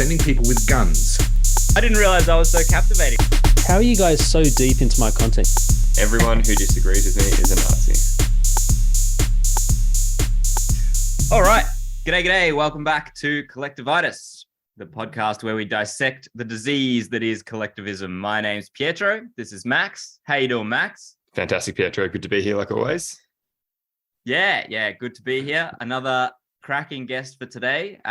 sending people with guns. I didn't realize I was so captivating. How are you guys so deep into my content? Everyone who disagrees with me is a Nazi. All right. G'day. Welcome back to Collectivitis, the podcast where we dissect the disease that is collectivism. My name's Pietro. This is Max. How you doing, Max? Fantastic, Pietro. Good to be here like always. Yeah. Good to be here. Another cracking guest for today.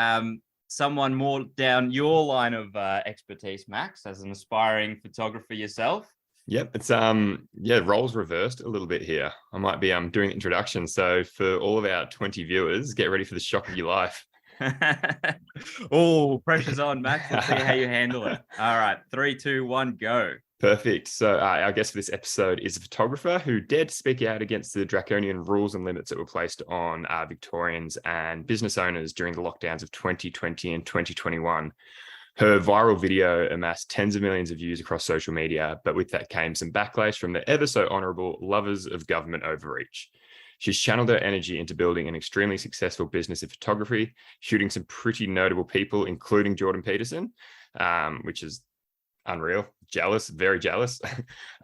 Someone more down your line of expertise, Max, as an aspiring photographer yourself. Yep, it's roles reversed a little bit here. I might be doing the introduction. So for all of our 20 viewers, get ready for the shock of your life. Oh, pressure's on, Max. Let's see how you handle it. All right, 3, 2, 1, go. Perfect. So our guest for this episode is a photographer who dared to speak out against the draconian rules and limits that were placed on Victorians and business owners during the lockdowns of 2020 and 2021. Her viral video amassed tens of millions of views across social media, but with that came some backlash from the ever so honourable lovers of government overreach. She's channeled her energy into building an extremely successful business of photography, shooting some pretty notable people, including Jordan Peterson, which is unreal, very jealous,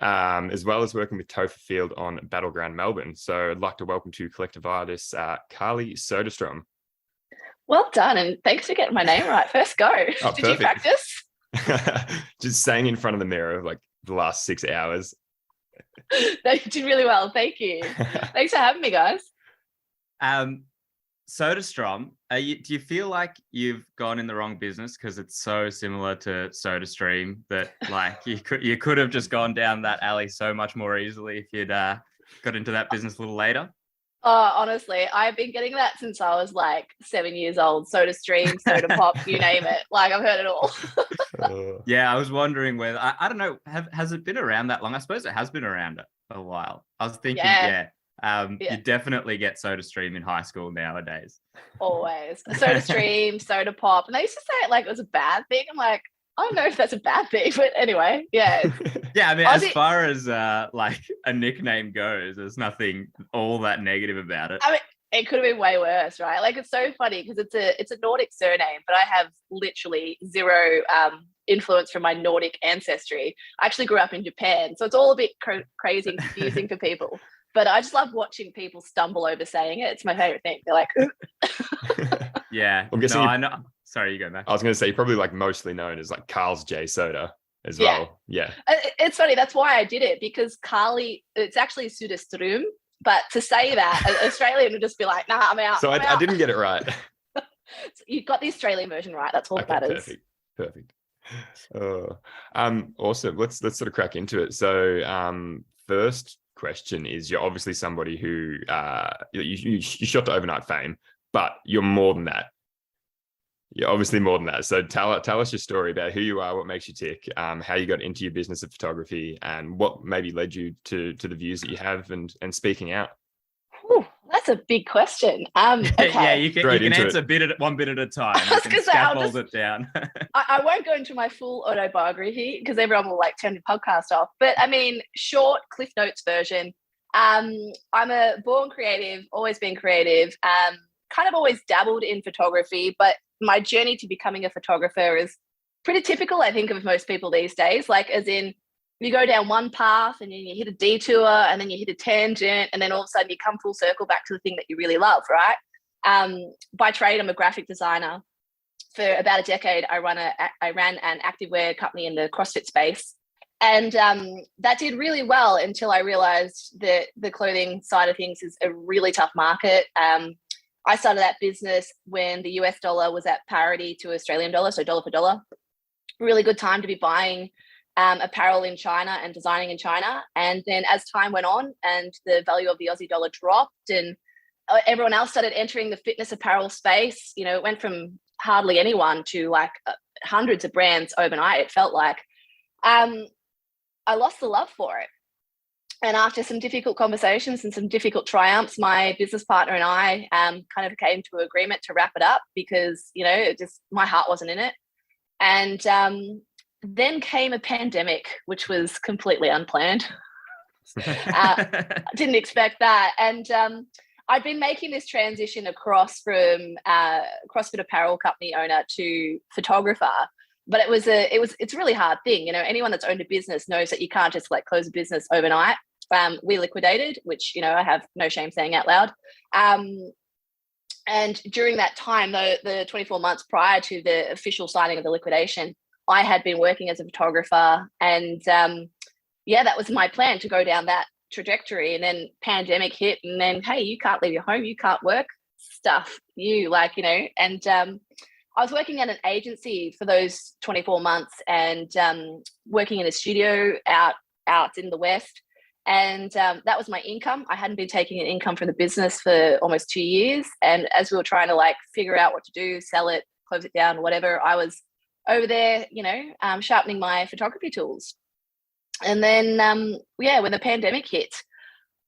as well as working with Topher Field on Battleground Melbourne. So I'd like to welcome to Collectivitis, Carly Söderström. Well done, and thanks for getting my name right. First go. Oh, Did you practice? Just saying in front of the mirror like the last 6 hours. No, you did really well. Thank you. Thanks for having me, guys. Söderström, do you feel like you've gone in the wrong business because it's so similar to SodaStream that like you could have just gone down that alley so much more easily if you'd got into that business a little later? Oh, honestly, I've been getting that since I was like 7 years old. SodaStream, Soda Pop, you name it. Like I've heard it all. Yeah, I was wondering whether I don't know. Has it been around that long? I suppose it has been around a while. I was thinking, you definitely get SodaStream in high school nowadays. Always SodaStream, Soda Pop, and they used to say it like it was a bad thing. I'm like, I don't know if that's a bad thing, but anyway, yeah. Yeah, I mean, as far as like a nickname goes, there's nothing all that negative about it. I mean, it could have been way worse, right? Like it's so funny because it's a Nordic surname, but I have literally zero influence from my Nordic ancestry. I actually grew up in Japan, so it's all a bit crazy and confusing for people. But I just love watching people stumble over saying it. It's my favorite thing. They're like, ooh. Yeah. I'm guessing I know. Sorry, you go, Matt. I was going to say, you're probably like mostly known as like Carl's J Soda as well. Yeah. It's funny. That's why I did it, because Carly, it's actually Söderström, but to say that, an Australian would just be like, nah, I'm out. So I didn't get it right. So you got the Australian version right. That's all that matters. Perfect. Awesome. Let's sort of crack into it. So first question is, you're obviously somebody who you shot to overnight fame, but you're more than that. You're obviously more than that. So tell us your story about who you are, what makes you tick, how you got into your business of photography, and what maybe led you to the views that you have and speaking out. Ooh, that's a big question. Okay. Yeah, you can answer one bit at a time. I can scaffold it down. I won't go into my full autobiography because everyone will like turn the podcast off. But I mean, short Cliff Notes version. I'm a born creative, always been creative. Kind of always dabbled in photography, but my journey to becoming a photographer is pretty typical, I think, of most people these days. Like, as in, you go down one path and then you hit a detour and then you hit a tangent and then all of a sudden you come full circle back to the thing that you really love, right? By trade, I'm a graphic designer. For about a decade, I ran an activewear company in the CrossFit space. And that did really well until I realized that the clothing side of things is a really tough market. I started that business when the US dollar was at parity to Australian dollar, so dollar for dollar. Really good time to be buying apparel in China and designing in China. And then as time went on and the value of the Aussie dollar dropped and everyone else started entering the fitness apparel space, you know, it went from hardly anyone to like hundreds of brands overnight, it felt like. I lost the love for it. And after some difficult conversations and some difficult triumphs, my business partner and I kind of came to an agreement to wrap it up because, you know, my heart wasn't in it. And then came a pandemic, which was completely unplanned. Didn't expect that. And I'd been making this transition across from CrossFit apparel company owner to photographer, but it's a really hard thing. You know, anyone that's owned a business knows that you can't just like close a business overnight. We liquidated, which, you know, I have no shame saying out loud. And during that time, the 24 months prior to the official signing of the liquidation, I had been working as a photographer, and that was my plan, to go down that trajectory. And then pandemic hit, and then, hey, you can't leave your home, you can't work, stuff you like, you know. And I was working at an agency for those 24 months, and working in a studio out in the West. And that was my income. I hadn't been taking an income from the business for almost 2 years. And as we were trying to like figure out what to do, sell it, close it down, whatever, I was over there, you know, sharpening my photography tools. And then, when the pandemic hit,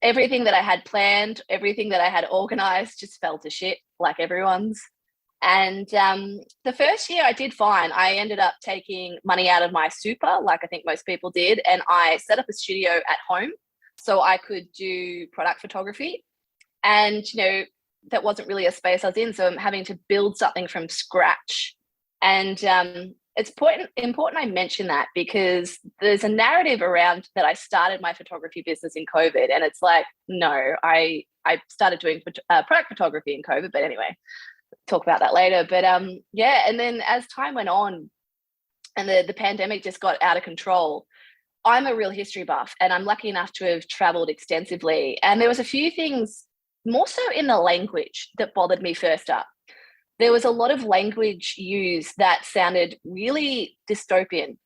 everything that I had planned, everything that I had organized just fell to shit, like everyone's. And the first year I did fine. I ended up taking money out of my super, like I think most people did. And I set up a studio at home so I could do product photography. And, you know, that wasn't really a space I was in. So I'm having to build something from scratch. And it's important I mention that, because there's a narrative around that I started my photography business in COVID. And it's like, no, I started doing product photography in COVID. But anyway, talk about that later. But and then as time went on and the pandemic just got out of control, I'm a real history buff, and I'm lucky enough to have traveled extensively. And there was a few things, more so in the language, that bothered me first up. There was a lot of language used that sounded really dystopian.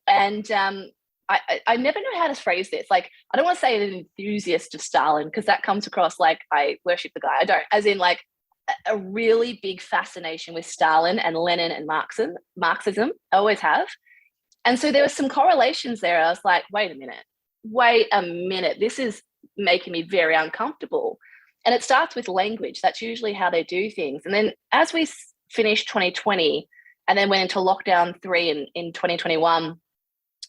And I never know how to phrase this. Like, I don't want to say an enthusiast of Stalin, because that comes across like I worship the guy. I don't, as in like a really big fascination with Stalin and Lenin and Marxism. I always have. And so there were some correlations there. I was like, wait a minute. This is making me very uncomfortable. And it starts with language. That's usually how they do things. And then as we finished 2020 and then went into lockdown 3 in 2021,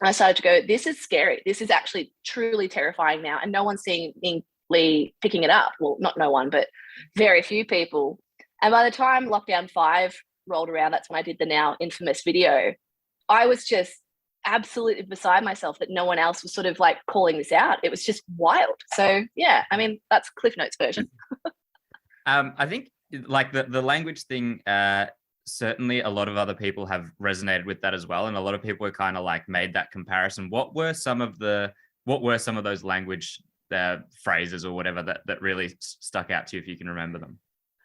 I started to go, this is scary. This is actually truly terrifying now. And no one's seemingly picking it up. Well, not no one, but very few people. And by the time lockdown 5 rolled around, that's when I did the now infamous video. I was just absolutely beside myself that no one else was sort of like calling this out. It was just wild. So yeah, I mean, that's Cliff Notes version. I think like the language thing, certainly a lot of other people have resonated with that as well. And a lot of people have kind of like made that comparison. What were some of those language phrases or whatever that really stuck out to you, if you can remember them?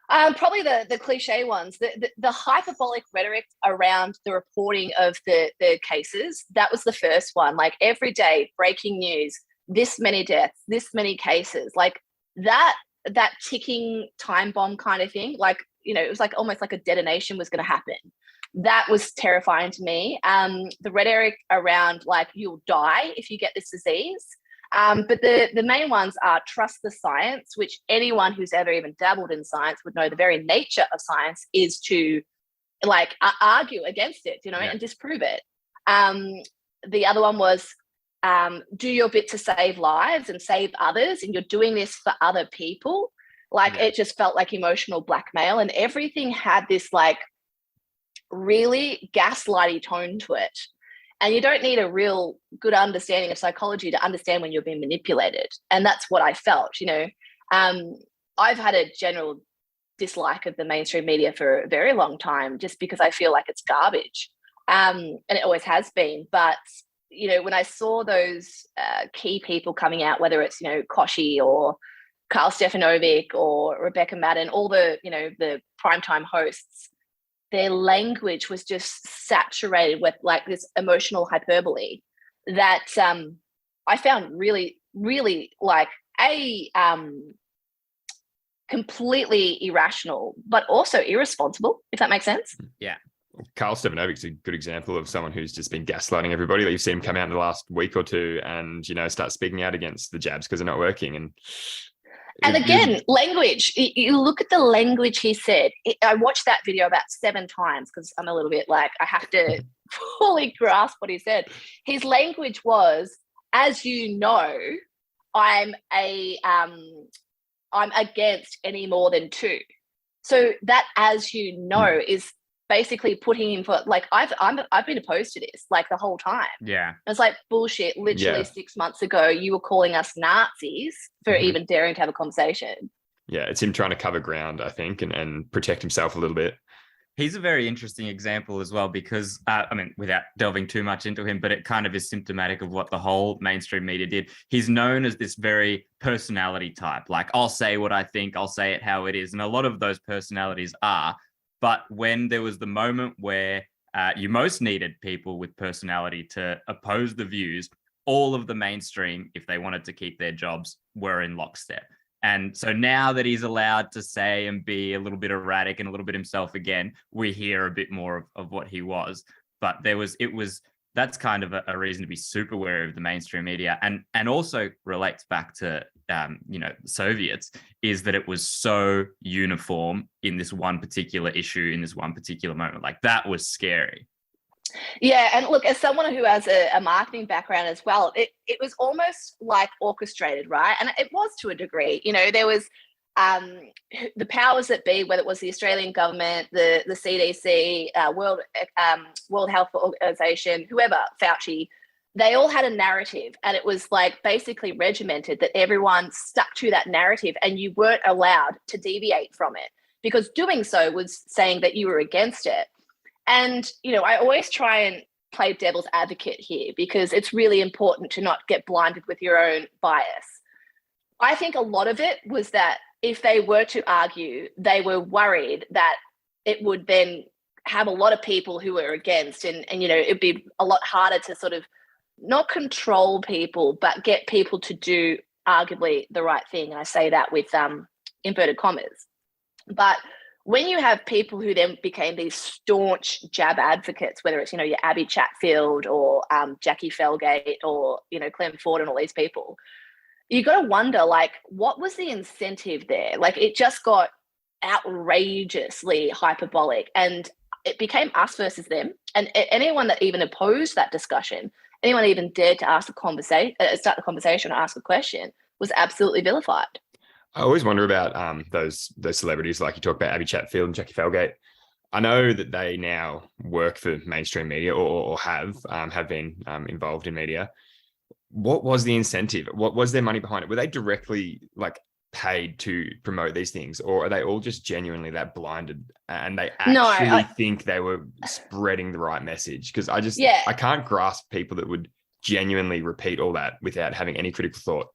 Probably the cliche ones, the hyperbolic rhetoric around the reporting of the cases. That was the first one. Like every day, breaking news, this many deaths, this many cases, like that ticking time bomb kind of thing. Like, you know, it was like almost like a detonation was going to happen. That was terrifying to me. The rhetoric around like you'll die if you get this disease. But the main ones are trust the science, which anyone who's ever even dabbled in science would know the very nature of science is to like argue against it, you know, and disprove it. The other one was do your bit to save lives and save others, and you're doing this for other people. Like it just felt like emotional blackmail, and everything had this like really gaslighty tone to it. And you don't need a real good understanding of psychology to understand when you're being manipulated. And that's what I felt, you know. I've had a general dislike of the mainstream media for a very long time, just because I feel like it's garbage. And it always has been. But, you know, when I saw those key people coming out, whether it's, you know, Koshi or Carl Stefanovic or Rebecca Madden, all the, you know, the primetime hosts, their language was just saturated with like this emotional hyperbole that I found really, really like completely irrational, but also irresponsible, if that makes sense. Yeah. Carl Stefanovic's a good example of someone who's just been gaslighting everybody. Like you've seen him come out in the last week or two and, you know, start speaking out against the jabs because they're not working. And again, language, you look at the language he said. I watched that video about 7 times because I'm a little bit like, I have to fully grasp what he said. His language was, as you know, I'm I'm against any more than 2. So that, as you know, is basically putting him for, like, I've been opposed to this like the whole time. Yeah. It's like bullshit. Literally 6 months ago, you were calling us Nazis for even daring to have a conversation. Yeah, it's him trying to cover ground, I think, and protect himself a little bit. He's a very interesting example as well because, I mean, without delving too much into him, but it kind of is symptomatic of what the whole mainstream media did. He's known as this very personality type. Like, I'll say what I think, I'll say it how it is. And a lot of those personalities are. But when there was the moment where you most needed people with personality to oppose the views, all of the mainstream, if they wanted to keep their jobs, were in lockstep. And so now that he's allowed to say and be a little bit erratic and a little bit himself again, we hear a bit more of what he was. But that's kind of a reason to be super wary of the mainstream media, and also relates back to the Soviets, is that it was so uniform in this one particular issue, in this one particular moment. Like, that was scary. Yeah, and look, as someone who has a marketing background as well, it was almost like orchestrated, right? And it was to a degree. There was the powers that be, whether it was the Australian government, the CDC, World Health Organization, whoever, Fauci, they all had a narrative, and it was like basically regimented that everyone stuck to that narrative, and you weren't allowed to deviate from it, because doing so was saying that you were against it. And, I always try and play devil's advocate here, because it's really important to not get blinded with your own bias. I think a lot of it was that if they were to argue, they were worried that it would then have a lot of people who were against, and it'd be a lot harder to sort of not control people, but get people to do arguably the right thing. And I say that with inverted commas. But when you have people who then became these staunch jab advocates, whether it's, your Abby Chatfield or Jackie Felgate or, Clem Ford and all these people, you got to wonder, like, what was the incentive there? Like, it just got outrageously hyperbolic, and it became us versus them. And anyone that even opposed that discussion, anyone that even dared to ask start the conversation or ask a question, was absolutely vilified. I always wonder about those celebrities, like you talk about Abby Chatfield and Jackie Felgate. I know that they now work for mainstream media or have been involved in media. What was the incentive? What was their money behind it? Were they directly paid to promote these things, or are they all just genuinely that blinded and they actually think they were spreading the right message? Because I can't grasp people that would genuinely repeat all that without having any critical thought.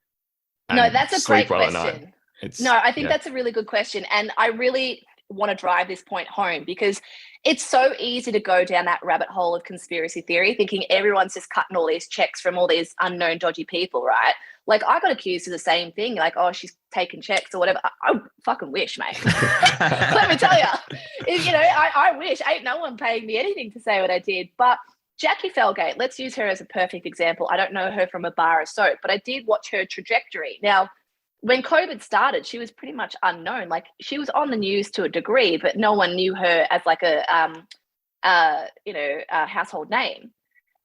No, that's a great question. I think that's a really good question. And I really want to drive this point home, because it's so easy to go down that rabbit hole of conspiracy theory, thinking everyone's just cutting all these checks from all these unknown dodgy people, right? Like, I got accused of the same thing, like, oh, she's taking checks or whatever. I fucking wish, mate. Let me tell you, I wish. Ain't no one paying me anything to say what I did. But Jackie Felgate, let's use her as a perfect example. I don't know her from a bar of soap, but I did watch her trajectory. Now, when COVID started, she was pretty much unknown. Like, she was on the news to a degree, but no one knew her as like a household name.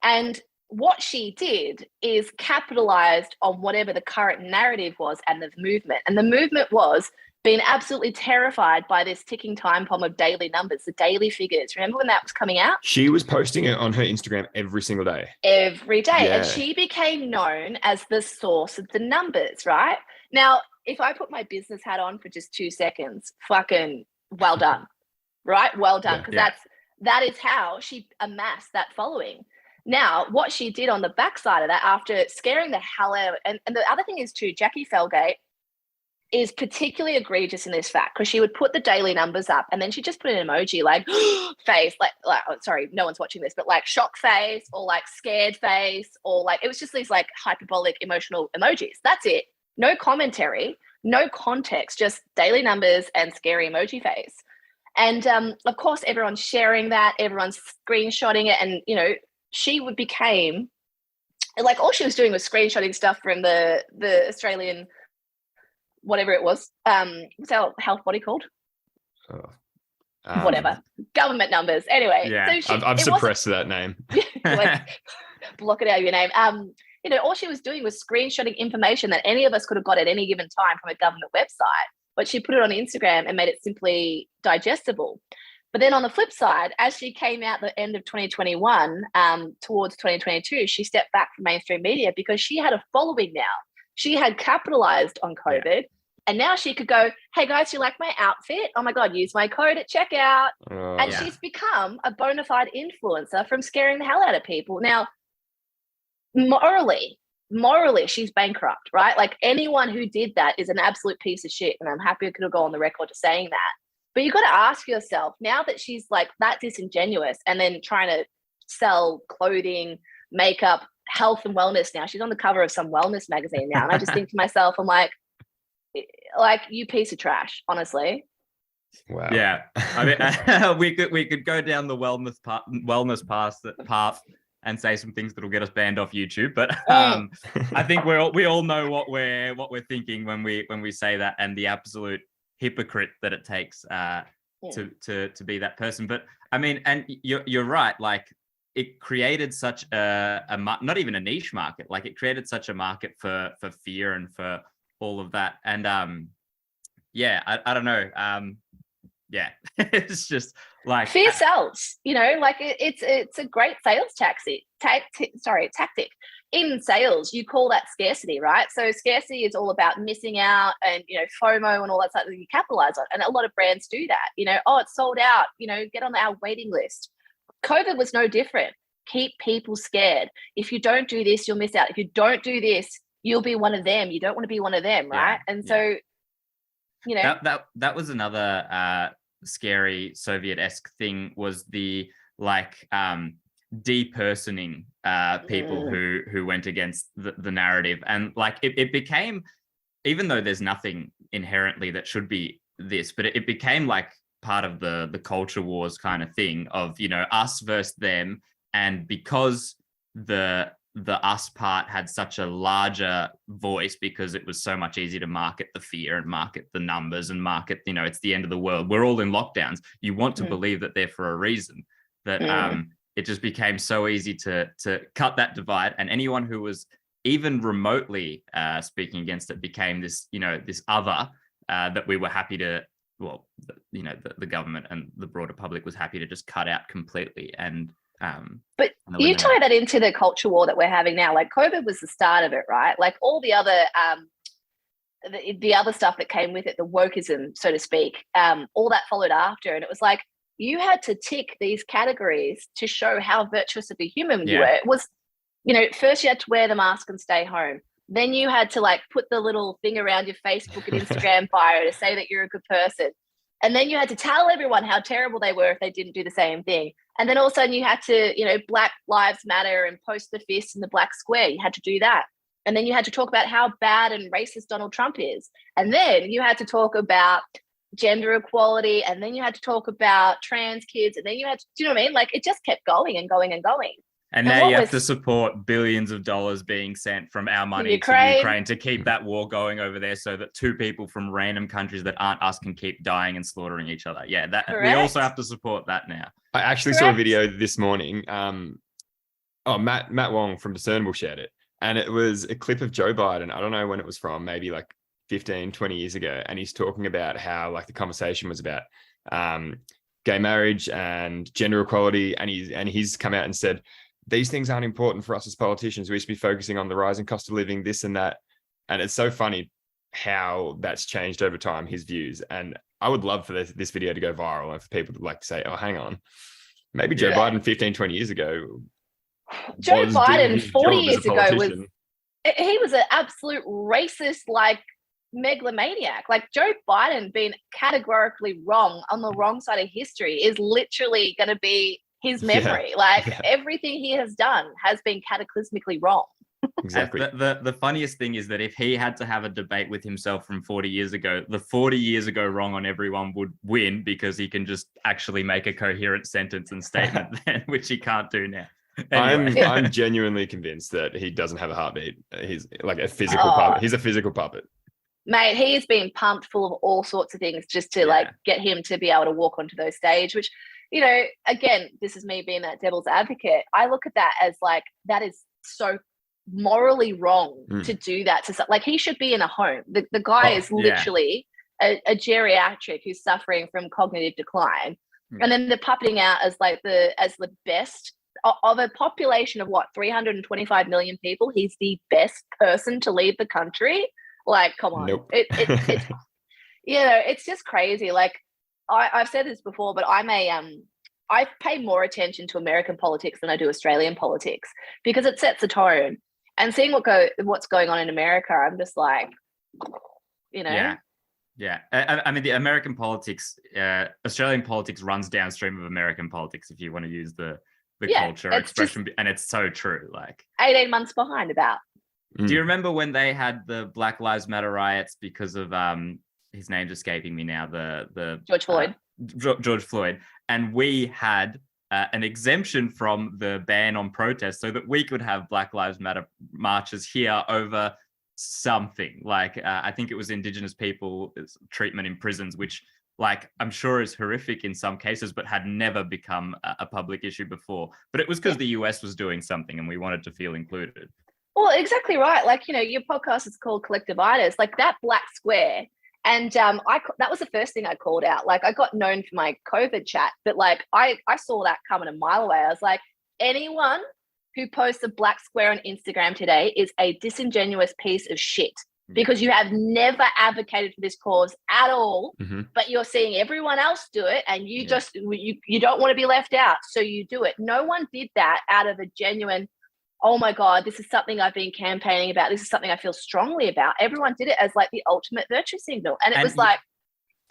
And what she did is capitalized on whatever the current narrative was and the movement. And the movement was being absolutely terrified by this ticking time bomb of daily numbers, the daily figures. Remember when that was coming out? She was posting it on her Instagram every single day. Every day. Yeah. And she became known as the source of the numbers, right? Now, if I put my business hat on for just 2 seconds, fucking well done, right? Well done, because that is how she amassed that following. Now, what she did on the backside of that, after scaring the hell out, and the other thing is too, Jackie Felgate is particularly egregious in this fact, because she would put the daily numbers up and then she just put an emoji like face, like sorry, no one's watching this, but like shock face or like scared face, or like, it was just these like hyperbolic emotional emojis. That's it. No commentary, no context, just daily numbers and scary emoji face. And of course, everyone's sharing that, everyone's screenshotting it. And, she became like, all she was doing was screenshotting stuff from the Australian, whatever it was. What's our health body called? Whatever. Government numbers. Anyway. Yeah. So I've suppressed that name. Like, block it out of your name. all she was doing was screenshotting information that any of us could have got at any given time from a government website, but she put it on Instagram and made it simply digestible. But then on the flip side, as she came out the end of 2021 towards 2022, she stepped back from mainstream media because she had a following now. She had capitalized on COVID. And now she could go, hey guys, you like my outfit? Oh my God, use my code at checkout. And she's become a bona fide influencer from scaring the hell out of people. Now, morally, she's bankrupt, right? Like anyone who did that is an absolute piece of shit. And I'm happy I could go on the record to saying that. But you've got to ask yourself, now that she's like that disingenuous and then trying to sell clothing, makeup, health and wellness now, she's on the cover of some wellness magazine now. And I just think to myself, I'm like, you piece of trash, honestly. Wow. Yeah, I mean, we could go down the wellness path and say some things that'll get us banned off YouTube, but I think we all know what we're thinking when we say that, and the absolute hypocrite that it takes to be that person. But I mean, and you're right. Like it created such a not even a niche market. Like it created such a market for fear and for all of that. And I don't know. It's just like fear sells, like it's a great sales tactic. In sales, you call that scarcity, right? So scarcity is all about missing out and FOMO and all that stuff that you capitalize on. And a lot of brands do that. Oh, it's sold out, get on our waiting list. COVID was no different. Keep people scared. If you don't do this, you'll miss out. If you don't do this, you'll be one of them. You don't want to be one of them, right? And so, that was another scary Soviet-esque thing, was the depersoning people who went against the narrative. And like it became, even though there's nothing inherently that should be this, but it became like part of the culture wars kind of thing of us versus them. And because the us part had such a larger voice, because it was so much easier to market the fear and market the numbers and market, it's the end of the world, we're all in lockdowns, you want to believe that they're for a reason, that it just became so easy to cut that divide. And anyone who was even remotely speaking against it became this this other that we were happy to, the government and the broader public was happy to just cut out completely. And but you tie that into the culture war that we're having now. Like COVID was the start of it, right? Like all the other the other stuff that came with it, the wokeism, so to speak, all that followed after. And it was like you had to tick these categories to show how virtuous of a human you were. It was, first you had to wear the mask and stay home. Then you had to put the little thing around your Facebook and Instagram bio to say that you're a good person. And then you had to tell everyone how terrible they were if they didn't do the same thing. And then all of a sudden you had to, Black Lives Matter and post the fist in the black square. You had to do that. And then you had to talk about how bad and racist Donald Trump is. And then you had to talk about gender equality. And then you had to talk about trans kids. And then you had to, do you know what I mean? Like it just kept going and going and going. And now you have to support billions of dollars being sent from our money to Ukraine to keep that war going over there, so that two people from random countries that aren't us can keep dying and slaughtering each other. Yeah, that we also have to support that now. I actually saw a video this morning. Matt Wong from Discernible shared it. And it was a clip of Joe Biden. I don't know when it was from, maybe like 15, 20 years ago. And he's talking about how the conversation was about gay marriage and gender equality. And he's come out and said, these things aren't important for us as politicians. We should be focusing on the rising cost of living, this and that. And it's so funny how that's changed over time, his views. And I would love for this video to go viral and for people to say, oh, hang on, maybe Joe Biden 15, 20 years ago. Joe Biden 40 years ago he was an absolute racist, megalomaniac. Joe Biden being categorically wrong on the wrong side of history is literally going to be his memory. Everything he has done has been cataclysmically wrong. Exactly. The funniest thing is that if he had to have a debate with himself from 40 years ago, the 40 years ago wrong on everyone would win, because he can just actually make a coherent sentence and statement then, which he can't do now. Anyway. I'm genuinely convinced that he doesn't have a heartbeat. He's like a physical puppet. He's a physical puppet. Mate, he's been pumped full of all sorts of things just to get him to be able to walk onto those stage, which, again, this is me being that devil's advocate. I look at that as that is so morally wrong to do that to, like, he should be in a home. The guy is literally a geriatric who's suffering from cognitive decline, and then they're puppeting out as like the best of a population of what, 325 million people. He's the best person to lead the country. Like, come on. Nope. It's it's just crazy. Like, I've said this before, but I pay more attention to American politics than I do Australian politics, because it sets a tone. And seeing what's going on in America, I'm just like, Yeah. I mean, the American politics, Australian politics runs downstream of American politics, if you want to use the culture expression, and it's so true. Like 18 months behind about. Do you remember when they had the Black Lives Matter riots because of his name's escaping me now, the George Floyd. George Floyd, and we had an exemption from the ban on protest so that we could have Black Lives Matter marches here over something like I think it was Indigenous people treatment in prisons, which, like, I'm sure is horrific in some cases, but had never become a public issue before. But it was because the US was doing something and we wanted to feel included. Well, exactly right. Like, your podcast is called Collectivitis, like that black square. And that was the first thing I called out. Like, I got known for my COVID chat, but like I saw that coming a mile away. I was like, anyone who posts a black square on Instagram today is a disingenuous piece of shit, because you have never advocated for this cause at all, but you're seeing everyone else do it, and you just you don't want to be left out, so you do it. No one did that out of a genuine, oh my God, this is something I've been campaigning about, this is something I feel strongly about. Everyone did it as like the ultimate virtue signal. And it was like,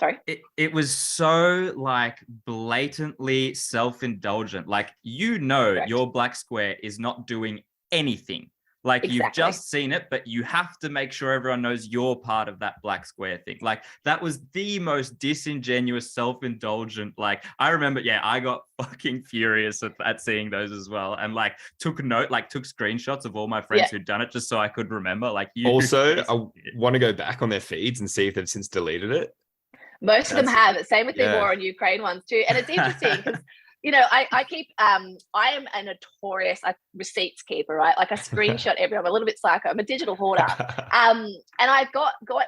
sorry. It was so like blatantly self-indulgent. Like, Correct. Your black square is not doing anything. Like, you've just seen it, but you have to make sure everyone knows you're part of that black square thing. Like, that was the most disingenuous, self-indulgent. Like, I remember, I got fucking furious at seeing those as well, and like took screenshots of all my friends who'd done it just so I could remember. Like, also, I want to go back on their feeds and see if they've since deleted it. Most of them have. Same with the war on Ukraine ones too. And it's interesting because I keep I am a notorious receipts keeper, right? Like, I screenshot everyone. I'm a little bit psycho. I'm a digital hoarder. And I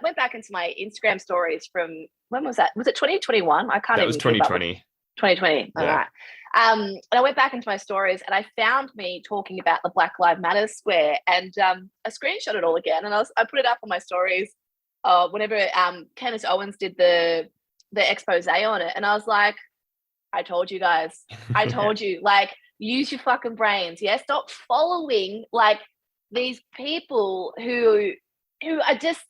went back into my Instagram stories from, when was that? Was it 2021? I can't. That was 2020. 2020. All right. And I went back into my stories and I found me talking about the Black Lives Matter square, and I screenshot it all again, and I put it up on my stories. Whenever Candace Owens did the expose on it, and I was like, I told you guys, I told you, like, use your fucking brains. Yeah, stop following like these people who are just,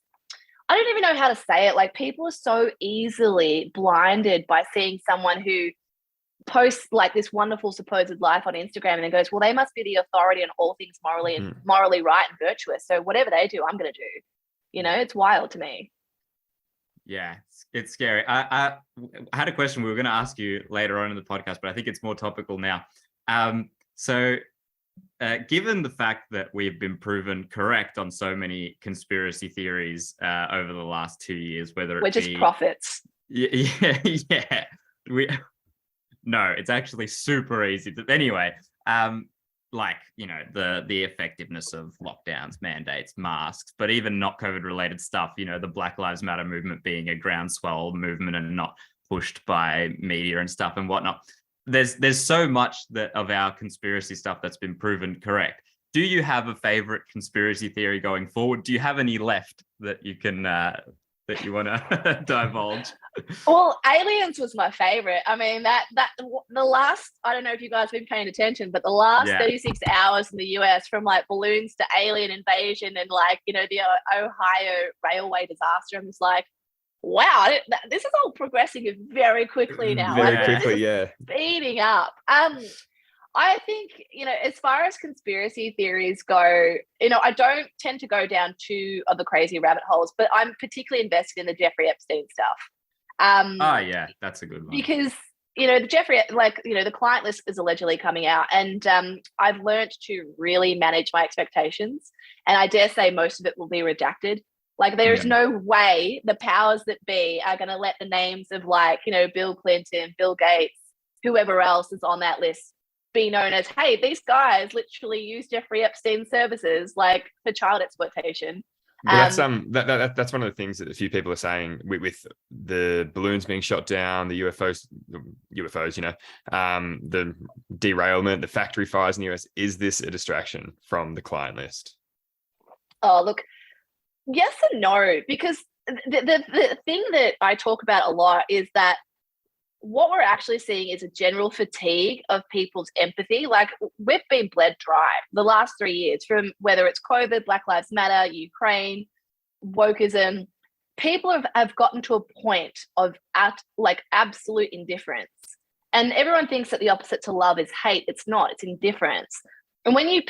I don't even know how to say it. Like, people are so easily blinded by seeing someone who posts like this wonderful supposed life on Instagram and then goes, well, they must be the authority on all things morally right and virtuous. So whatever they do, I'm going to do. It's wild to me. Yeah, it's scary. I had a question we were going to ask you later on in the podcast, but I think it's more topical now. So given the fact that we've been proven correct on so many conspiracy theories over the last 2 years, whether we're just prophets. Yeah. No, it's actually super easy. Anyway, like, the effectiveness of lockdowns, mandates, masks, but even not COVID related stuff, the Black Lives Matter movement being a groundswell movement and not pushed by media and stuff and whatnot. There's so much of our conspiracy stuff that's been proven correct. Do you have a favorite conspiracy theory going forward? Do you have any left that you can that you want to divulge? Well, aliens was my favorite. I mean, that the last, I don't know if you guys have been paying attention, but the last 36 hours in the US, from like balloons to alien invasion and like, the Ohio railway disaster, I'm just like, wow, this is all progressing very quickly now. Very quickly, speeding up. I think, as far as conspiracy theories go, I don't tend to go down two of the crazy rabbit holes, but I'm particularly invested in the Jeffrey Epstein stuff. That's a good one. Because, the Jeffrey, the client list is allegedly coming out, and I've learned to really manage my expectations, and I dare say most of it will be redacted. Like, there is no way the powers that be are going to let the names of Bill Clinton, Bill Gates, whoever else is on that list be known as, hey, these guys literally use Jeffrey Epstein's services like for child exploitation. But that's one of the things that a few people are saying with the balloons being shot down, the UFOs, the derailment, the factory fires in the US. Is this a distraction from the client list? Oh, look, yes and no, because the thing that I talk about a lot is that what we're actually seeing is a general fatigue of people's empathy. Like, we've been bled dry the last 3 years, from whether it's COVID, Black Lives Matter, Ukraine, wokeism. People have gotten to a point of absolute indifference. And everyone thinks that the opposite to love is hate. It's not, it's indifference. And when you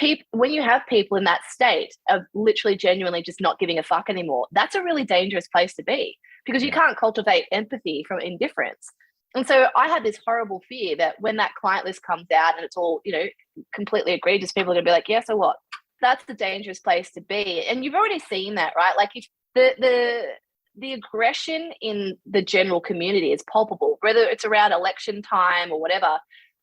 have people in that state of literally genuinely just not giving a fuck anymore, that's a really dangerous place to be, because you can't cultivate empathy from indifference. And so I had this horrible fear that when that client list comes out and it's all, completely egregious, people are going to be like, yeah, so what? That's the dangerous place to be. And you've already seen that, right? Like, if the aggression in the general community is palpable, whether it's around election time or whatever.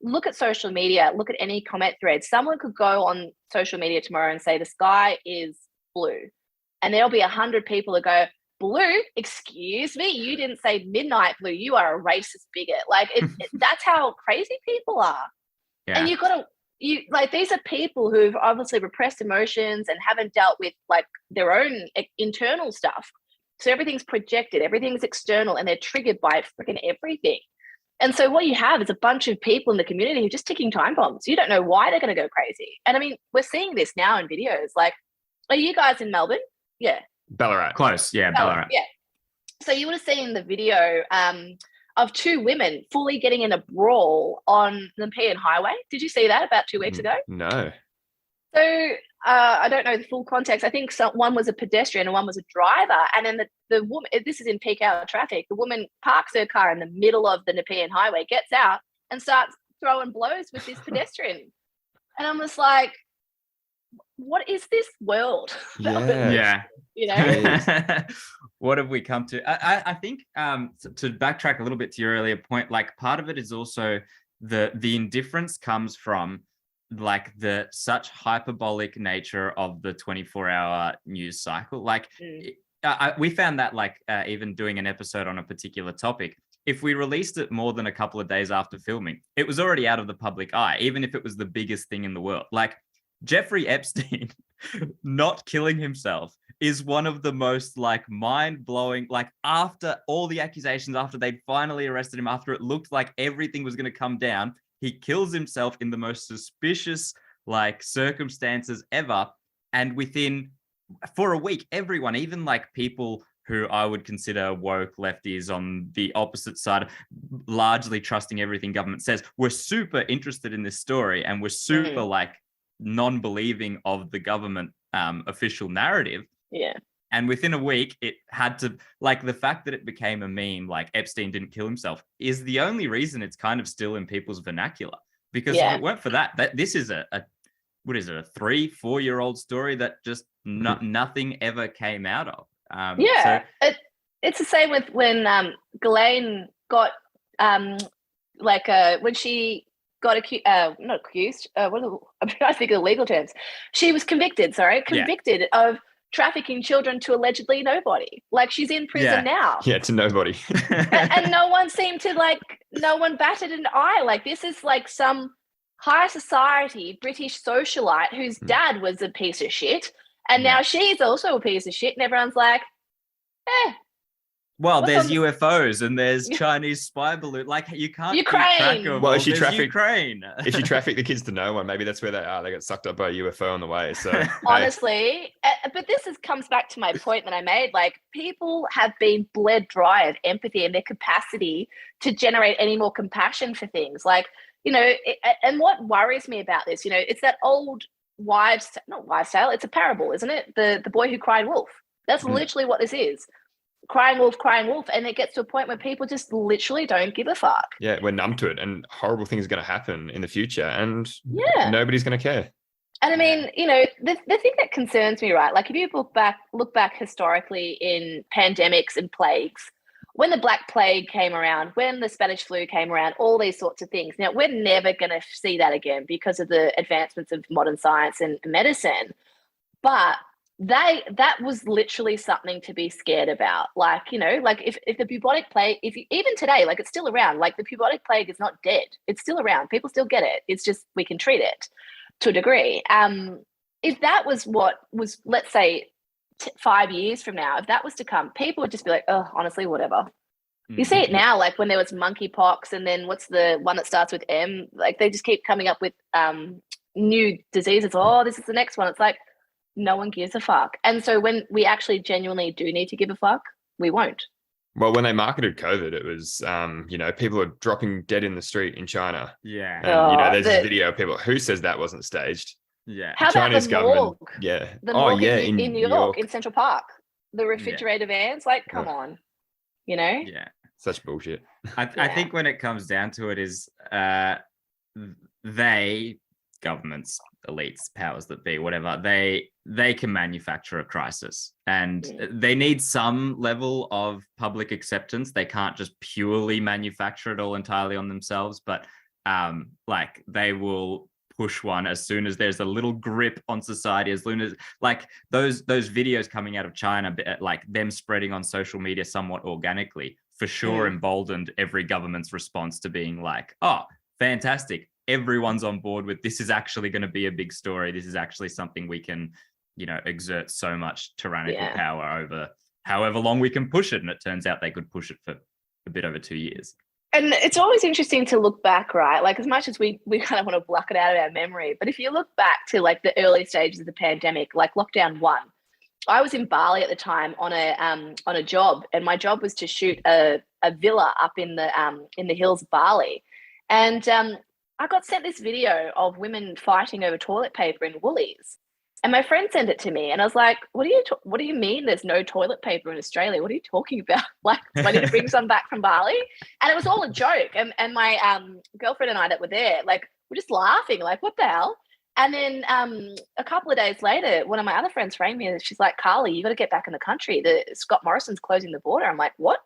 Look at social media, look at any comment thread. Someone could go on social media tomorrow and say the sky is blue. And there'll be 100 people that go, blue? Excuse me, you didn't say midnight blue. You are a racist bigot. Like, that's how crazy people are. Yeah. And these are people who've obviously repressed emotions and haven't dealt with like their own internal stuff. So everything's projected, everything's external, and they're triggered by freaking everything. And so what you have is a bunch of people in the community who are just ticking time bombs. You don't know why they're going to go crazy. And I mean, we're seeing this now in videos. Like, are you guys in Melbourne? Yeah. Ballarat. Close. Yeah, Ballarat. Yeah. So you would have seen the video of two women fully getting in a brawl on the Nepean Highway. Did you see that about 2 weeks ago? No. So I don't know the full context. I think one was a pedestrian and one was a driver. And then the woman, this is in peak hour traffic, the woman parks her car in the middle of the Nepean Highway, gets out and starts throwing blows with this pedestrian. And I'm just like, what is this world? Yeah. What have we come to? I think to backtrack a little bit to your earlier point, like, part of it is also the indifference comes from like the such hyperbolic nature of the 24-hour news cycle. Like, we found that even doing an episode on a particular topic, if we released it more than a couple of days after filming, it was already out of the public eye, even if it was the biggest thing in the world. Like, Jeffrey Epstein not killing himself is one of the most like mind-blowing, like, after all the accusations, after they finally arrested him, after it looked like everything was going to come down, he kills himself in the most suspicious like circumstances ever. And for a week, everyone, even like people who I would consider woke lefties on the opposite side, largely trusting everything government says, were super interested in this story and were super like non-believing of the government official narrative. Yeah. And within a week, it had to, like, the fact that it became a meme, like Epstein didn't kill himself, is the only reason it's kind of still in people's vernacular. Because if it weren't for that this is a 3-4 year old story that just nothing ever came out of. It's the same with when Ghislaine got when she got accused, not accused. I'm trying to think of the legal terms. She was convicted of trafficking children to allegedly nobody. Like, she's in prison now. Yeah, to nobody. and no one seemed to no one batted an eye. Like, this is like some high society British socialite whose dad was a piece of shit. And now she's also a piece of shit. And everyone's like, well, there's UFOs and there's Chinese spy balloon. Like, you can't keep track of. Well, if you traffic Ukraine, if you traffic the kids to no one, maybe that's where they are. They got sucked up by a UFO on the way. So honestly, but this comes back to my point that I made. Like, people have been bled dry of empathy and their capacity to generate any more compassion for things. Like, and what worries me about this, it's that old not wives' tale. It's a parable, isn't it? The boy who cried wolf. That's literally what this is. Crying wolf, and it gets to a point where people just literally don't give a fuck. Yeah, we're numb to it, and horrible things are going to happen in the future, and nobody's going to care. And I mean, the thing that concerns me, right? Like, if you look back historically in pandemics and plagues, when the Black Plague came around, when the Spanish flu came around, all these sorts of things. Now, we're never going to see that again because of the advancements of modern science and medicine. But that was literally something to be scared about. Like, you know, like if the bubonic plague, even today, like it's still around, like the bubonic plague is not dead. It's still around. People still get it. It's just we can treat it to a degree. If that was what was, let's say, 5 years from now, if that was to come, people would just be like, oh, honestly, whatever. You see it now, like when there was monkeypox, and then what's the one that starts with M? Like they just keep coming up with new diseases. Oh, this is the next one. It's like no one gives a fuck. And so when we actually genuinely do need to give a fuck, we won't. Well, when they marketed COVID, it was, you know, people are dropping dead in the street in China. Yeah. And, you know, there's this video of people who says that wasn't staged. Yeah. How Chinese about the government. morgue? Yeah. The morgue in New York, in Central Park. The refrigerator vans, like, come Ugh. on. You know? Yeah. Such bullshit. I think when it comes down to it is governments, elites, powers that be, whatever, they can manufacture a crisis, and they need some level of public acceptance. They can't just purely manufacture it all entirely on themselves, but like they will push one as soon as there's a little grip on society, as soon as like those videos coming out of China, like them spreading on social media somewhat organically, for sure emboldened every government's response to being like, oh, fantastic, everyone's on board with this. Is actually going to be a big story. This is actually something we can, you know, exert so much tyrannical power over however long we can push it. And it turns out they could push it for a bit over 2 years. And it's always interesting to look back, right? Like as much as we kind of want to block it out of our memory, but if you look back to like the early stages of the pandemic, like lockdown 1, I was in Bali at the time on a job, and my job was to shoot a villa up in the hills of Bali. And I got sent this video of women fighting over toilet paper in Woolies. And my friend sent it to me, and I was like, what do you mean there's no toilet paper in Australia? What are you talking about? Like, do I need to bring some back from Bali? And it was all a joke. And my girlfriend and I that were there, like, we're just laughing, like, what the hell? And then a couple of days later, one of my other friends rang me, and she's like, Carly, you got to get back in the country. Scott Morrison's closing the border. I'm like, what?